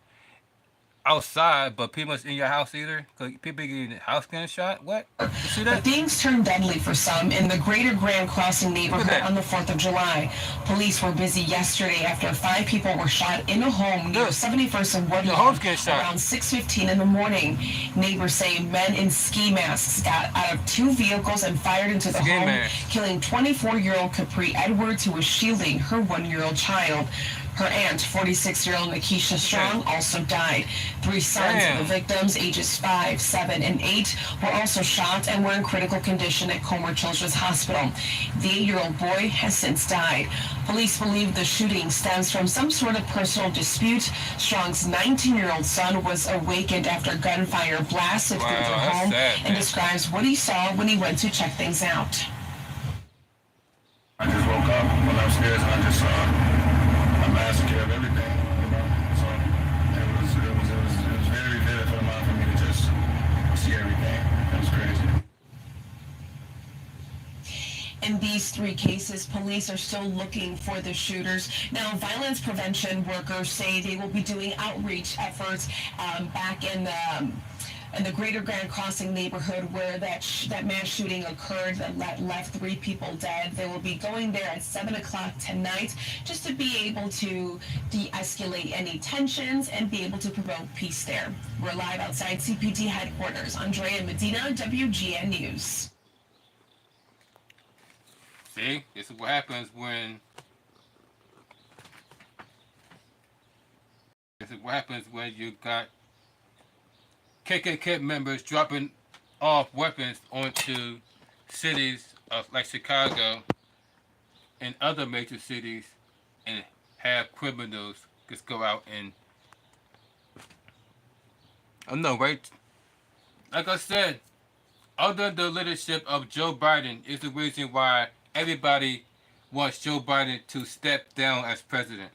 outside, but pretty much in your house either. Cause people getting house getting shot. What? You see But that? things turned deadly for some in the greater Grand Crossing neighborhood that. on the 4th of July. Police were busy yesterday after 5 people were shot in a home near Look. 71st and home's Woodlawn getting shot. around 6:15 in the morning. Neighbors say men in ski masks got out of 2 vehicles and fired into the Ski home, mask. killing 24-year-old Capri Edwards, who was shielding her 1-year-old child. Her aunt, 46-year-old Nikisha Strong, also died. 3 sons Damn. of the victims, ages 5, 7, and 8, were also shot and were in critical condition at Comer Children's Hospital. The 8-year-old boy has since died. Police believe the shooting stems from some sort of personal dispute. Strong's 19-year-old son was awakened after gunfire blasted through Wow, their that's home sad, and man. describes what he saw when he went to check things out. I just woke up, went upstairs, and I just saw a massacre of everything. So it was very vivid for the mind for me to just see everything. It was crazy. In these 3 cases, police are still looking for the shooters. Now, violence prevention workers say they will be doing outreach efforts back in the greater Grand Crossing neighborhood where that mass shooting occurred that left 3 people dead. They will be going there at 7 o'clock tonight just to be able to de-escalate any tensions and be able to promote peace there. We're live outside CPD headquarters. Andrea Medina, WGN News. See, this is what happens when. This is what happens when you got KKK members dropping off weapons onto cities like Chicago and other major cities, and have criminals just go out and. I know, right? Like I said, under the leadership of Joe Biden is the reason why everybody wants Joe Biden to step down as president.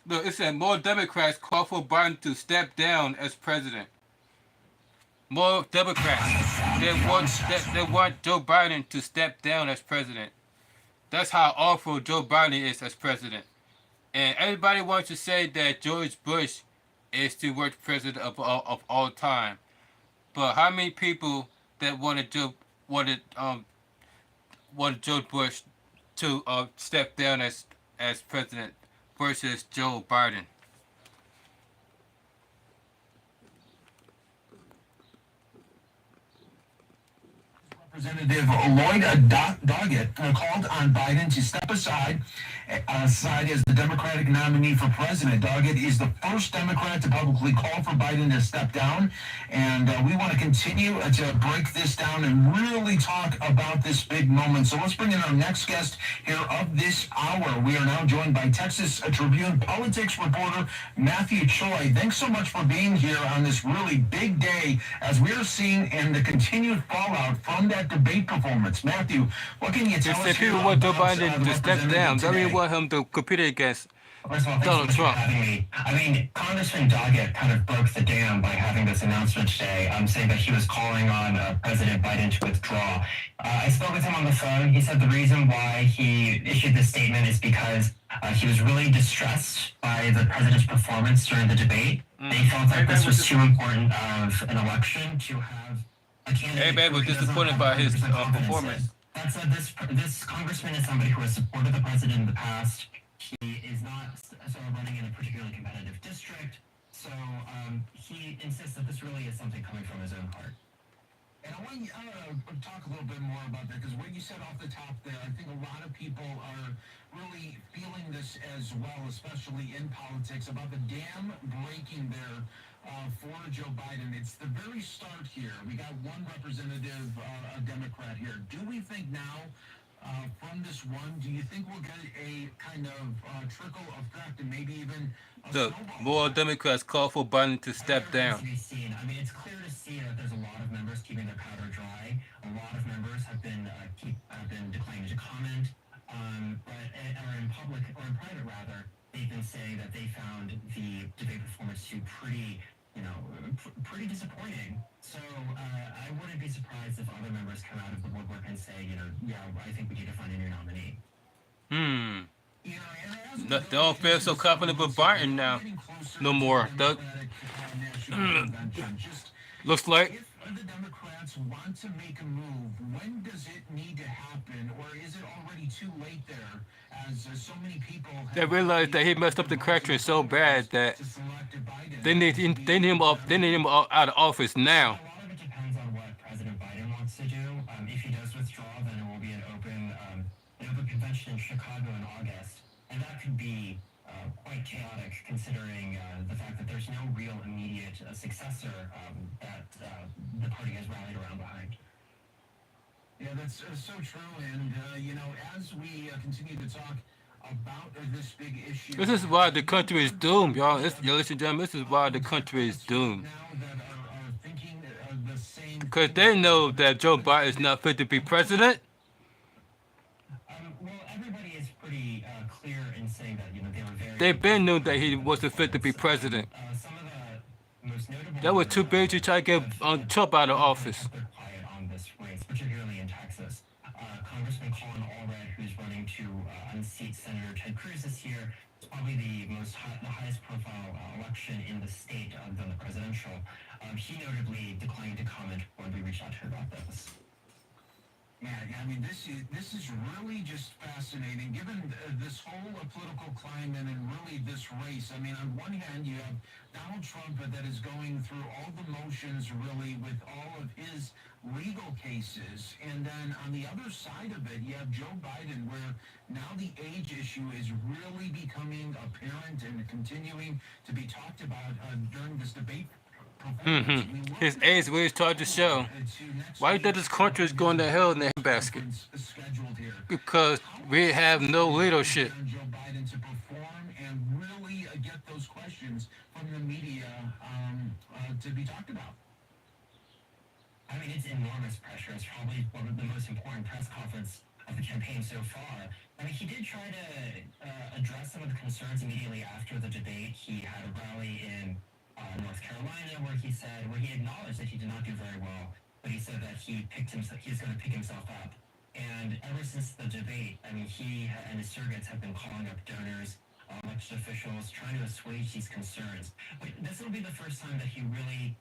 Look, it said more Democrats call for Biden to step down as president. More Democrats. They want Joe Biden to step down as president. That's how awful Joe Biden is as president. And everybody wants to say that George Bush is the worst president of all time. But how many people that wanted Joe Bush to step down as president versus Joe Biden? Representative Lloyd Doggett called on Biden to step aside as the Democratic nominee for president. Doggett is the first Democrat to publicly call for Biden to step down, and we want to continue to break this down and really talk about this big moment. So let's bring in our next guest here of this hour. We are now joined by Texas Tribune politics reporter Matthew Choi. Thanks so much for being here on this really big day as we are seeing and the continued fallout from that debate performance. Matthew, what can you tell us? If people want Joe Biden to step down, they really want him to compete against First of all, Donald thanks so much Trump. for having me. I mean, Congressman Doggett kind of broke the dam by having this announcement today, saying that he was calling on President Biden to withdraw. I spoke with him on the phone. He said the reason why he issued this statement is because he was really distressed by the president's performance during the debate. They felt that this was too important of an election to have a candidate. Everybody was who doesn't disappointed have by his 100% confidence in. performance. That said, this congressman is somebody who has supported the president in the past. He is not running in a particularly competitive district, so he insists that this really is something coming from his own heart. And I want to talk a little bit more about that, because what you said off the top there, I think a lot of people are really feeling this as well, especially in politics, about the dam breaking there for Joe Biden. It's the very start here. We got one representative, a Democrat here. Do we think now from this one? Do you think we'll get a kind of trickle effect and maybe even a Look, snowball more effect? Democrats call for Biden to step down. To be seen. I mean, it's clear to see that there's a lot of members keeping their powder dry. A lot of members have been declining to comment, or in public or in private rather, they've been saying that they found the debate performance to pretty, pretty disappointing. So I wouldn't be surprised if other members come out of the woodwork and say, yeah, I think we need to find a new nominee. You know, and as we They don't feel so confident with Biden now. getting closer No to more. the Doug, Democratic National Convention, just looks like if the Democrats want to make a move, when does it need to happen, or is it already too late there? As so many people have they realized that he messed up the country so bad that to select Biden. they need him out of office now. A lot of it depends on what President Biden wants to do. If he does withdraw, then it will be an open convention in Chicago in August, and that could be quite chaotic considering the fact that there's no real immediate successor that the party has rallied around behind. Yeah, that's so true. And, as we continue to talk about this big issue. This is why the country is doomed, y'all. Ladies and gentlemen, this is why the country is doomed. Now that are thinking the same. Because they know that Joe Biden is not fit to be president. Well, everybody is pretty clear in saying that they were very. They've been knew that he wasn't fit to be president. Some of the most notable. That was too big to try to get Trump out of office. They're quiet on this race, particularly in Texas. Congressman Colin Allred, who's running to unseat Senator Ted Cruz this year, is probably the highest profile election in the state other than the presidential. He notably declined to comment when we reached out to him about this. Yeah, I mean, this is really just fascinating, given this whole political climate and really this race. I mean, on one hand, you have Donald Trump that is going through all the motions, really, with all of his legal cases. And then on the other side of it, you have Joe Biden, where now the age issue is really becoming apparent and continuing to be talked about during this debate. His age really started to show. Why that this country is going to hell in the basket? Because we have no leadership. Joe Biden to perform and really get those questions from the media to be talked about. I mean, it's enormous pressure. It's probably one of the most important press conference of the campaign so far. I mean, he did try to address some of the concerns immediately after the debate. He had a rally in North Carolina where he acknowledged that he did not do very well, but he said that he's going to pick himself up. And ever since the debate, I mean, he and his surrogates have been calling up donors, elected officials, trying to assuage these concerns. But this will be the first time that he really,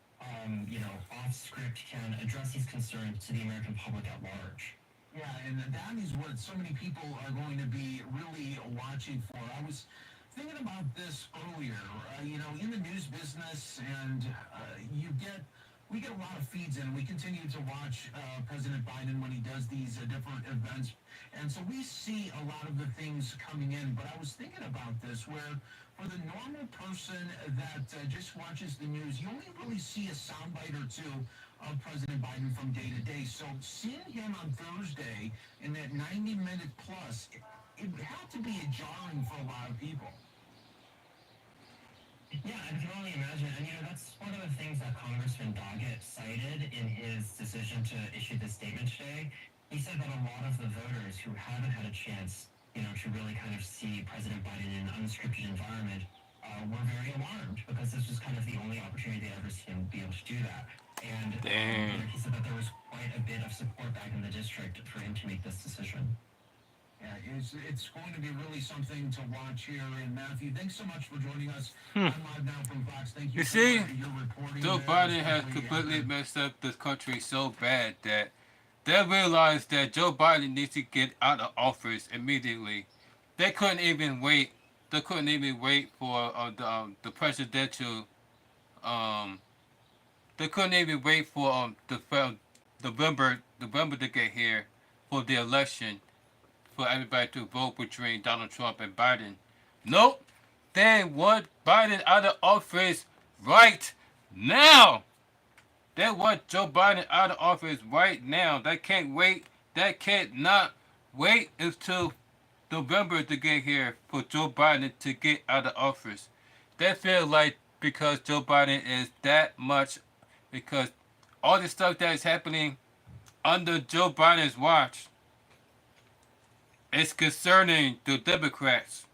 off script can address these concerns to the American public at large. Yeah, and that is what so many people are going to be really watching for. I was thinking about this earlier, in the news business, and we get a lot of feeds in. We continue to watch President Biden when he does these different events, and so we see a lot of the things coming in. But I was thinking about this, where for the normal person that just watches the news, you only really see a soundbite or two of President Biden from day to day. So seeing him on Thursday in that 90-minute plus, it had to be jarring for a lot of people. Yeah, I can only imagine. And, that's one of the things that Congressman Doggett cited in his decision to issue this statement today. He said that a lot of the voters who haven't had a chance, to really kind of see President Biden in an unscripted environment were very alarmed because this was kind of the only opportunity they ever see him be able to do that. And he said that there was quite a bit of support back in the district for him to make this decision. Yeah, it's going to be really something to watch here. And Matthew, thanks so much for joining us. I'm live now from Fox. Thank you. You see, your reporting. Joe Biden has completely messed up this country so bad that they realized that Joe Biden needs to get out of office immediately. They couldn't even wait. They couldn't even wait for the presidential. They couldn't even wait for November to get here for the election. For everybody to vote between Donald Trump and Biden. Nope. They want Biden out of office right now. They want Joe Biden out of office right now. They can't wait. They can't not wait until November to get here for Joe Biden to get out of office. They feel like because Joe Biden is that much, because all the stuff that is happening under Joe Biden's watch is concerning the Democrats.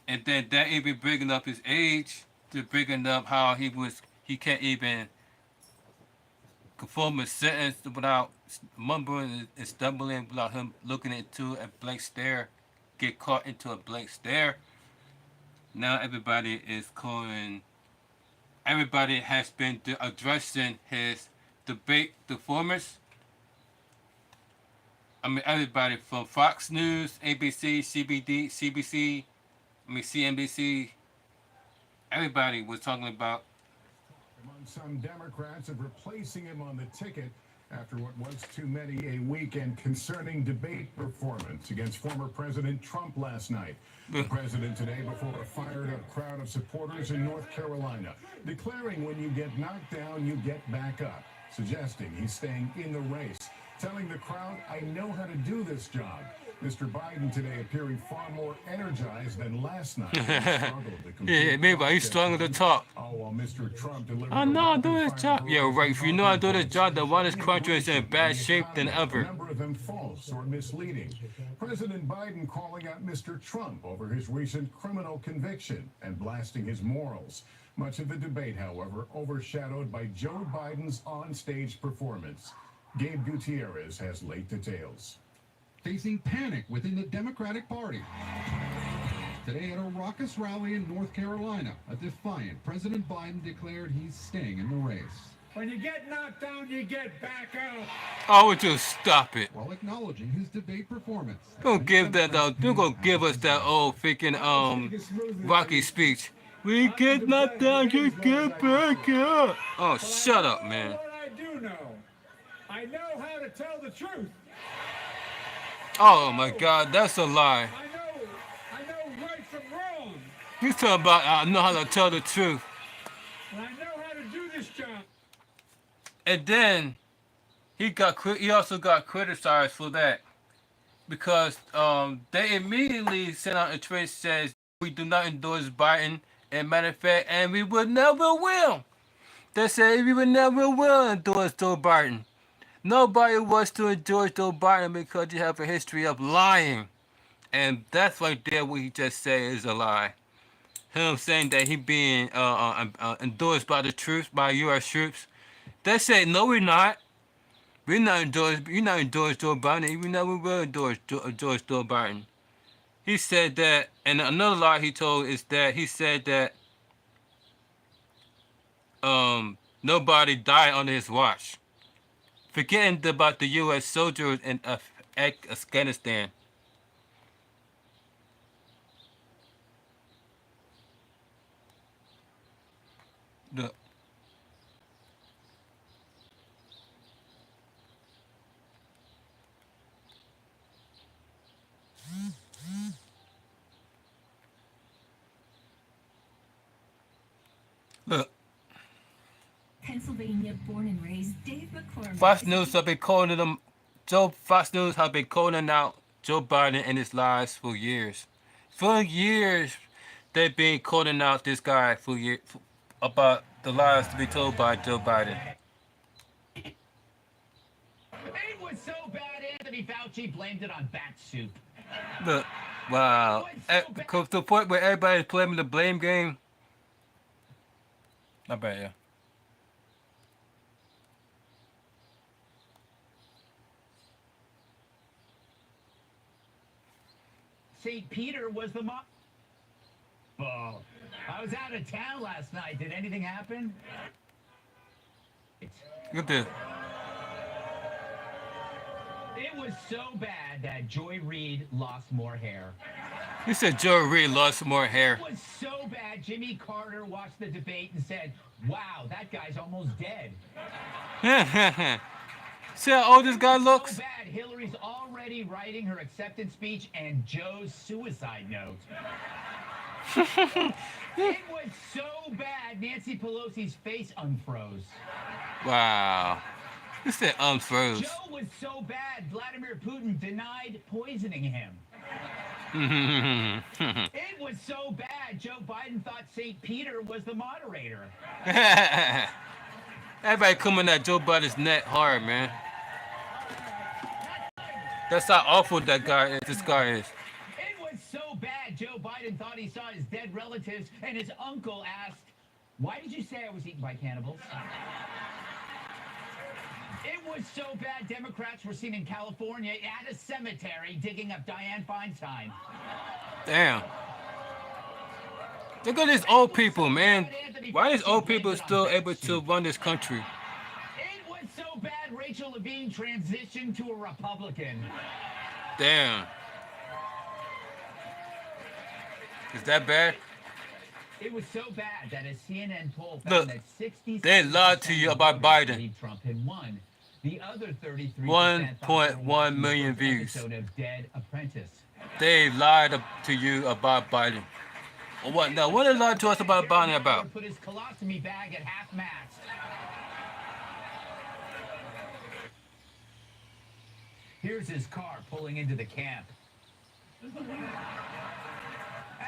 And then that even bringing up his age, to bringing up how he can't even conform a sentence without mumbling and stumbling, without him looking into a blank stare, get caught into a blank stare. Now everybody has been addressing his debate performance. I mean, everybody from Fox News, ABC, CBC, CNBC, everybody was talking about. Among some Democrats of replacing him on the ticket after what was too many a weak and concerning debate performance against former President Trump last night. The president today before a fired-up crowd of supporters in North Carolina, declaring when you get knocked down, you get back up, suggesting he's staying in the race, telling the crowd, I know how to do this job. Mr. Biden today appearing far more energized than last night. Yeah, maybe he's stronger to talk. Oh, while Mr. Trump delivered I know I do this job. Yeah, right. If you know I do this job, the one is country is in bad shape than ever. A number of them false or misleading. President Biden calling out Mr. Trump over his recent criminal conviction and blasting his morals. Much of the debate, however, overshadowed by Joe Biden's on-stage performance. Gabe Gutierrez has late details. Facing panic within the Democratic Party. Today at a raucous rally in North Carolina, a defiant President Biden declared he's staying in the race. When you get knocked down, you get back up. I would just stop it. While acknowledging his debate performance. Don't give that they're gonna give us that old freaking Rocky speech. We get knocked down, you get back up. Oh, shut up, man. What I do know, I know how to tell the truth. Oh my God, that's a lie. I know right from wrong. He's talking about I know how to tell the truth. And I know how to do this job. And then he also got criticized for that because they immediately sent out a tweet that says we do not endorse Biden, and matter of fact, and we would never will. They said we would never will endorse Joe Biden. Nobody wants to endorse Joe Biden because you have a history of lying. And that's right there what he just said is a lie. Him saying that he being endorsed by the troops, by U.S. troops. They said, no, we're not. You're not endorsed Joe Biden. We never will endorse Joe Biden. He said that, and another lie he told is that he said that nobody died on his watch. Forgetting about the U.S. soldiers in Afghanistan. Look. Pennsylvania born and raised Dave McCormick. Fox News have been calling him. Fox News have been calling out Joe Biden and his lies for years. For years, they've been calling out this guy for years about the lies to be told by Joe Biden. It was so bad, Anthony Fauci blamed it on bat soup. Look, wow. To the point where everybody's playing the blame game. Not bad, yeah. St. Peter was the mob. Oh, I was out of town last night. Did anything happen? Look at this. It was so bad that Joy Reid lost more hair. He said Joy Reid lost more hair. It was so bad Jimmy Carter watched the debate and said, wow, that guy's almost dead. See how old this guy looks? So bad Hillary's already writing her acceptance speech and Joe's suicide note. It was so bad Nancy Pelosi's face unfroze. Wow. He said froze. Joe was so bad, Vladimir Putin denied poisoning him. It was so bad, Joe Biden thought St. Peter was the moderator. Everybody coming at Joe Biden's neck hard, man. That's how awful that guy is. This guy is. It was so bad, Joe Biden thought he saw his dead relatives, and his uncle asked, "Why did you say I was eaten by cannibals?" It was so bad, Democrats were seen in California at a cemetery digging up Dianne Feinstein. Damn. Look at these old people, man. Why is old people still able to run this country? It was so bad, Rachel Levine transitioned to a Republican. Damn. Is that bad? It was so bad that a CNN poll found Look, that 60 they lied to you about Biden. Trump had won. The other 33% 1.1 million views. Episode of Dead Apprentice. They lied to you about Biden. What? Now, what did they lie to us about Biden about? Put his colostomy bag at half-mast. Here's his car pulling into the camp.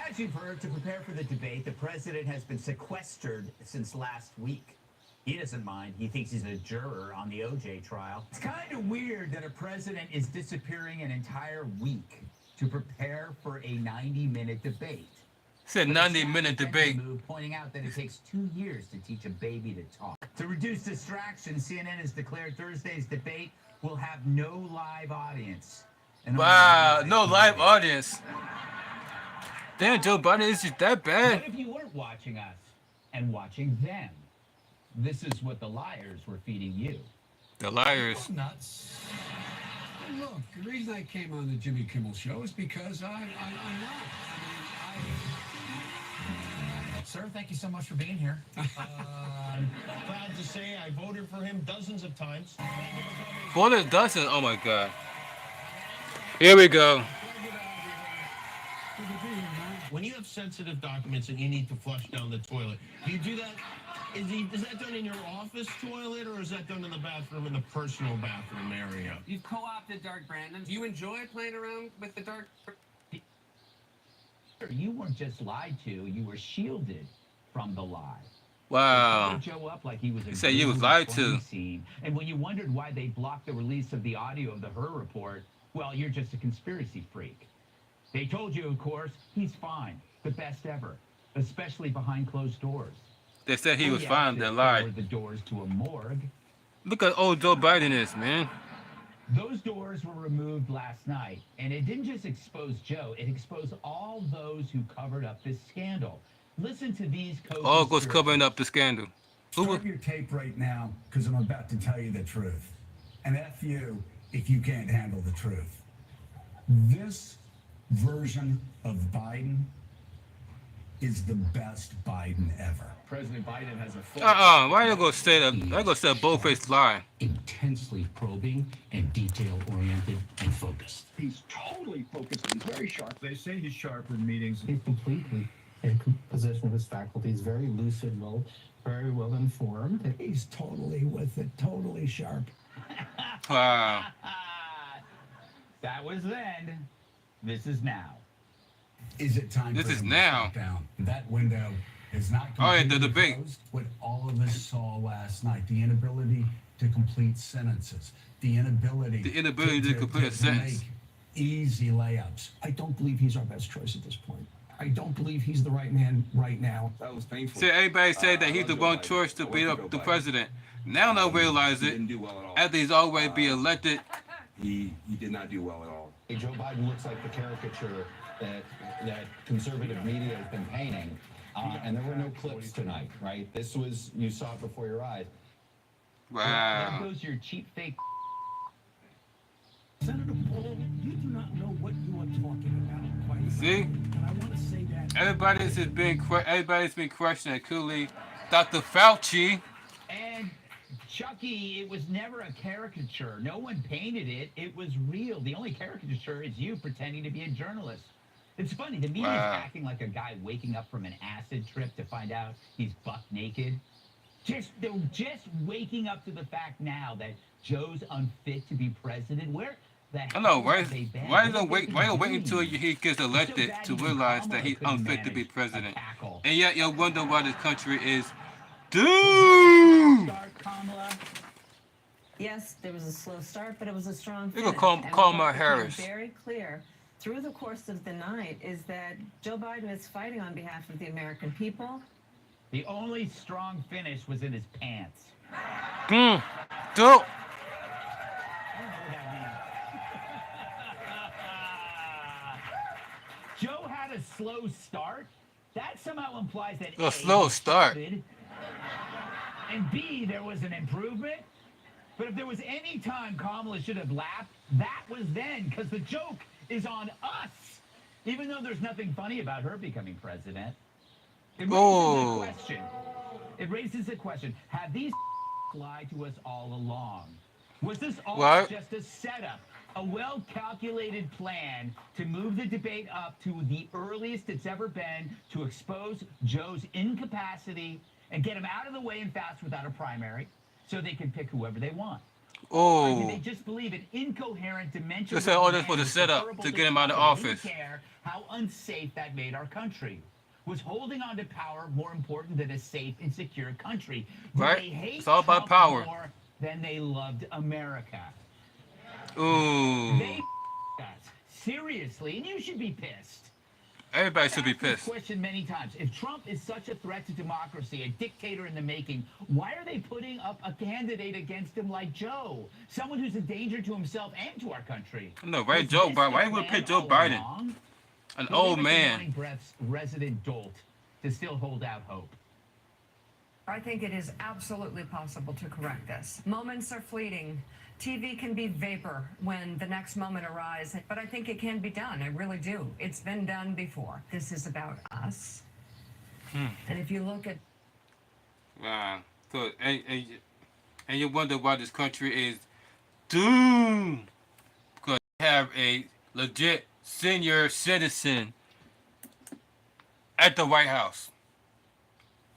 As you've heard, to prepare for the debate, the president has been sequestered since last week. He doesn't mind. He thinks he's a juror on the OJ trial. It's kind of weird that a president is disappearing an entire week to prepare for a 90-minute debate. Said 90-minute debate. Move, pointing out that it takes 2 years to teach a baby to talk. To reduce distraction, CNN has declared Thursday's debate will have no live audience. Wow, no live audience. Damn, Joe Biden, is it that bad? What if you weren't watching us and watching them? This is what the liars were feeding you. The liars. Nuts. Look, the reason I came on the Jimmy Kimmel Show is because I'm not. Sir, thank you so much for being here. Proud to say I voted for him dozens of times. Voted dozens? Oh my God. Here we go. When you have sensitive documents and you need to flush down the toilet, do you do that? Is that done in your office toilet, or is that done in the bathroom, in the personal bathroom area? You've co-opted Dark Brandon. Do you enjoy playing around with the Dark? You weren't just lied to, you were shielded from the lie. Wow. They Joe up like he was a said you was lied to. Scene. And when you wondered why they blocked the release of the audio of the Her report, well, you're just a conspiracy freak. They told you, of course, he's fine, the best ever, especially behind closed doors. They said he was fine, they lied. The doors to a morgue. Look at old Joe Biden is, man. Those doors were removed last night, and it didn't just expose Joe, it exposed all those who covered up this scandal. Listen to these all goes covering up the scandal. Start your tape right now, because I'm about to tell you the truth. And F you if you can't handle the truth. This version of Biden is the best Biden ever. President Biden has a full... Why you gonna say that? I gonna say a bold-faced lie. Intensely probing and detail-oriented and focused. He's totally focused. He's very sharp. They say he's sharp in meetings. He's completely in possession of his faculties, very lucid, very well informed. He's totally with it, totally sharp. Wow. That was then. This is now. Is it time this for is him now. To shut down? That window is not the debate. Closed. What all of us saw last night, the inability to complete sentences, the inability to complete a sentence. Make easy layups. I don't believe he's our best choice at this point. I don't believe he's the right man right now. That was painful. See, everybody said that he's the wrong choice to be the president. Now they realize it. Didn't do well at all. After he's always be elected. He did not do well at all. Joe Biden looks like the caricature that conservative media has been painting. And there were no clips tonight, right? This was, you saw it before your eyes. Wow. There goes your cheap fake. Senator Paul, you do not know what you are talking about. Quite See? And I want to say that. Everybody's been questioning Cooley. Dr. Fauci. And Chucky, it was never a caricature. No one painted it. It was real. The only caricature is you pretending to be a journalist. It's funny. The media's acting like a guy waking up from an acid trip to find out he's buck naked. They're just waking up to the fact now that Joe's unfit to be president? Where the I hell know, have right? they been? Why What don't have they wait? Why been don't wait until doing? he gets It's so elected bad to even realize that Kamala he's couldn't unfit to be manage a president? cackle. And yet you wonder why this country is doomed. Start, Kamala. Yes, there was a slow start, but it was a strong You finish. can call And Kamala what became Harris. very clear through the course of the night is that Joe Biden is fighting on behalf of the American people. The only strong finish was in his pants. Dope. Joe had a slow start. That somehow implies that A slow he start. started, and B, there was an improvement. But if there was any time Kamala should have laughed, that was then, because the joke is on us. Even though there's nothing funny about her becoming president. It raises a question. It raises a question. Have these lied to us all along? Was this all What? just a setup? A well-calculated plan to move the debate up to the earliest it's ever been to expose Joe's incapacity and get him out of the way and fast without a primary so they can pick whoever they want? Or do they just believe an incoherent, dimensional They said all this man was a is setup preferable to get him out of Trump, and office. didn't care how unsafe that made our country? Was holding on to power more important than a safe and secure country? Do Right? they hate It's all about Trump power. more than they loved America? Ooh. They us. Seriously, and you should be pissed. Everybody should be Asked this pissed. question many times. If Trump is such a threat to democracy, a dictator in the making, why are they putting up a candidate against him like Joe? Someone who's a danger to himself and to our country. No, right, Was Joe this Biden. Why the would plan pick Joe all Biden? along? An We'll old leave it to man. Morning Breath's resident dolt to still hold out hope. I think it is absolutely possible to correct this. Moments are fleeting. TV can be vapor when the next moment arrives, but I think it can be done. I really do. It's been done before. This is about us. And if you look at So, and you wonder why this country is doomed. Because you have a legit senior citizen at the White House.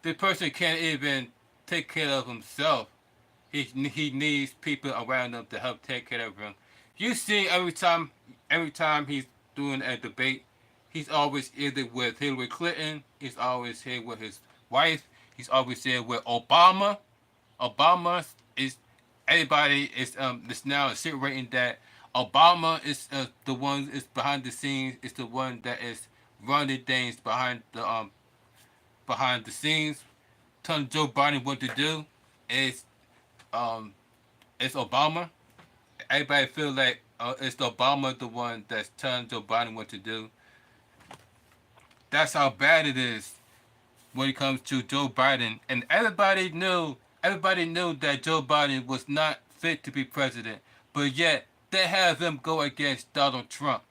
This person can't even take care of himself. He needs people around him to help take care of him. You see, every time he's doing a debate, he's always either with Hillary Clinton, he's always here with his wife, he's always here with Obama. Obama is everybody is now insinuating that Obama is the one is behind the scenes, is the one that is running things behind the scenes, telling Joe Biden what to do. It's Obama. Everybody feel like it's Obama the one that's telling Joe Biden what to do. That's how bad it is when it comes to Joe Biden. And everybody knew that Joe Biden was not fit to be president, but yet they have him go against Donald Trump.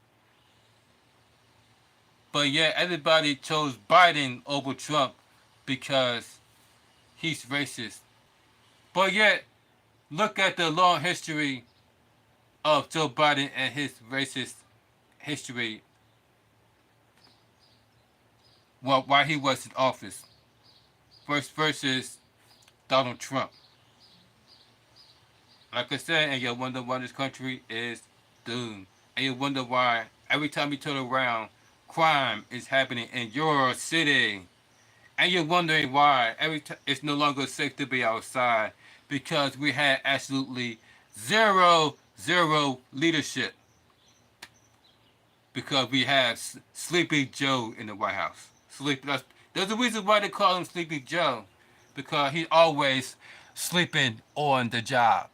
But yet everybody chose Biden over Trump because he's racist. But yet, look at the long history of Joe Biden and his racist history while he was in office versus Donald Trump. Like I said, and you wonder why this country is doomed. And you wonder why every time you turn around, crime is happening in your city. And you're wondering why it's no longer safe to be outside, because we had absolutely zero leadership. Because we have Sleepy Joe in the White House. There's a reason why they call him Sleepy Joe, because he's always sleeping on the job.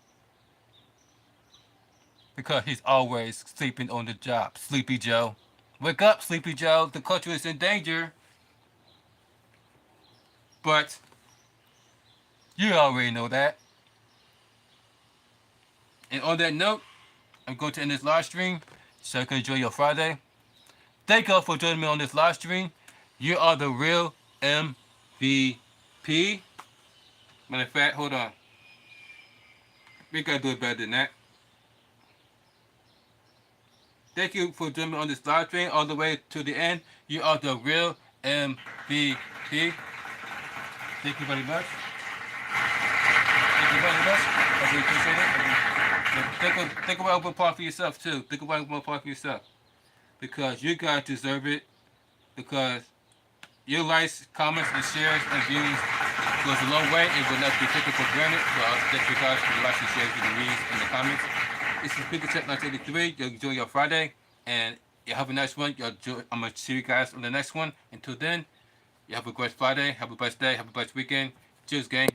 Because he's always sleeping on the job. Sleepy Joe. Wake up, Sleepy Joe. The country is in danger. But you already know that. And on that note, I'm going to end this live stream so you can enjoy your Friday. Thank you all for joining me on this live stream. You are the real MVP. Matter of fact, hold on. We gotta do it better than that. Thank you for joining me on this live stream all the way to the end. You are the real MVP. Thank you very much. Thank you very much. I really appreciate it. Think about open part for yourself too. Think about open part for yourself, because you guys deserve it. Because your likes, comments, and shares and views goes a long way and will not be taken for granted. So thank you guys for the likes and shares and the reads and the comments. This is Speaker Check 1983. You enjoy your Friday and you have a nice one. I'm gonna see you guys on the next one. Until then, you have a great Friday. Have a blessed day. Have a blessed weekend. Cheers, gang.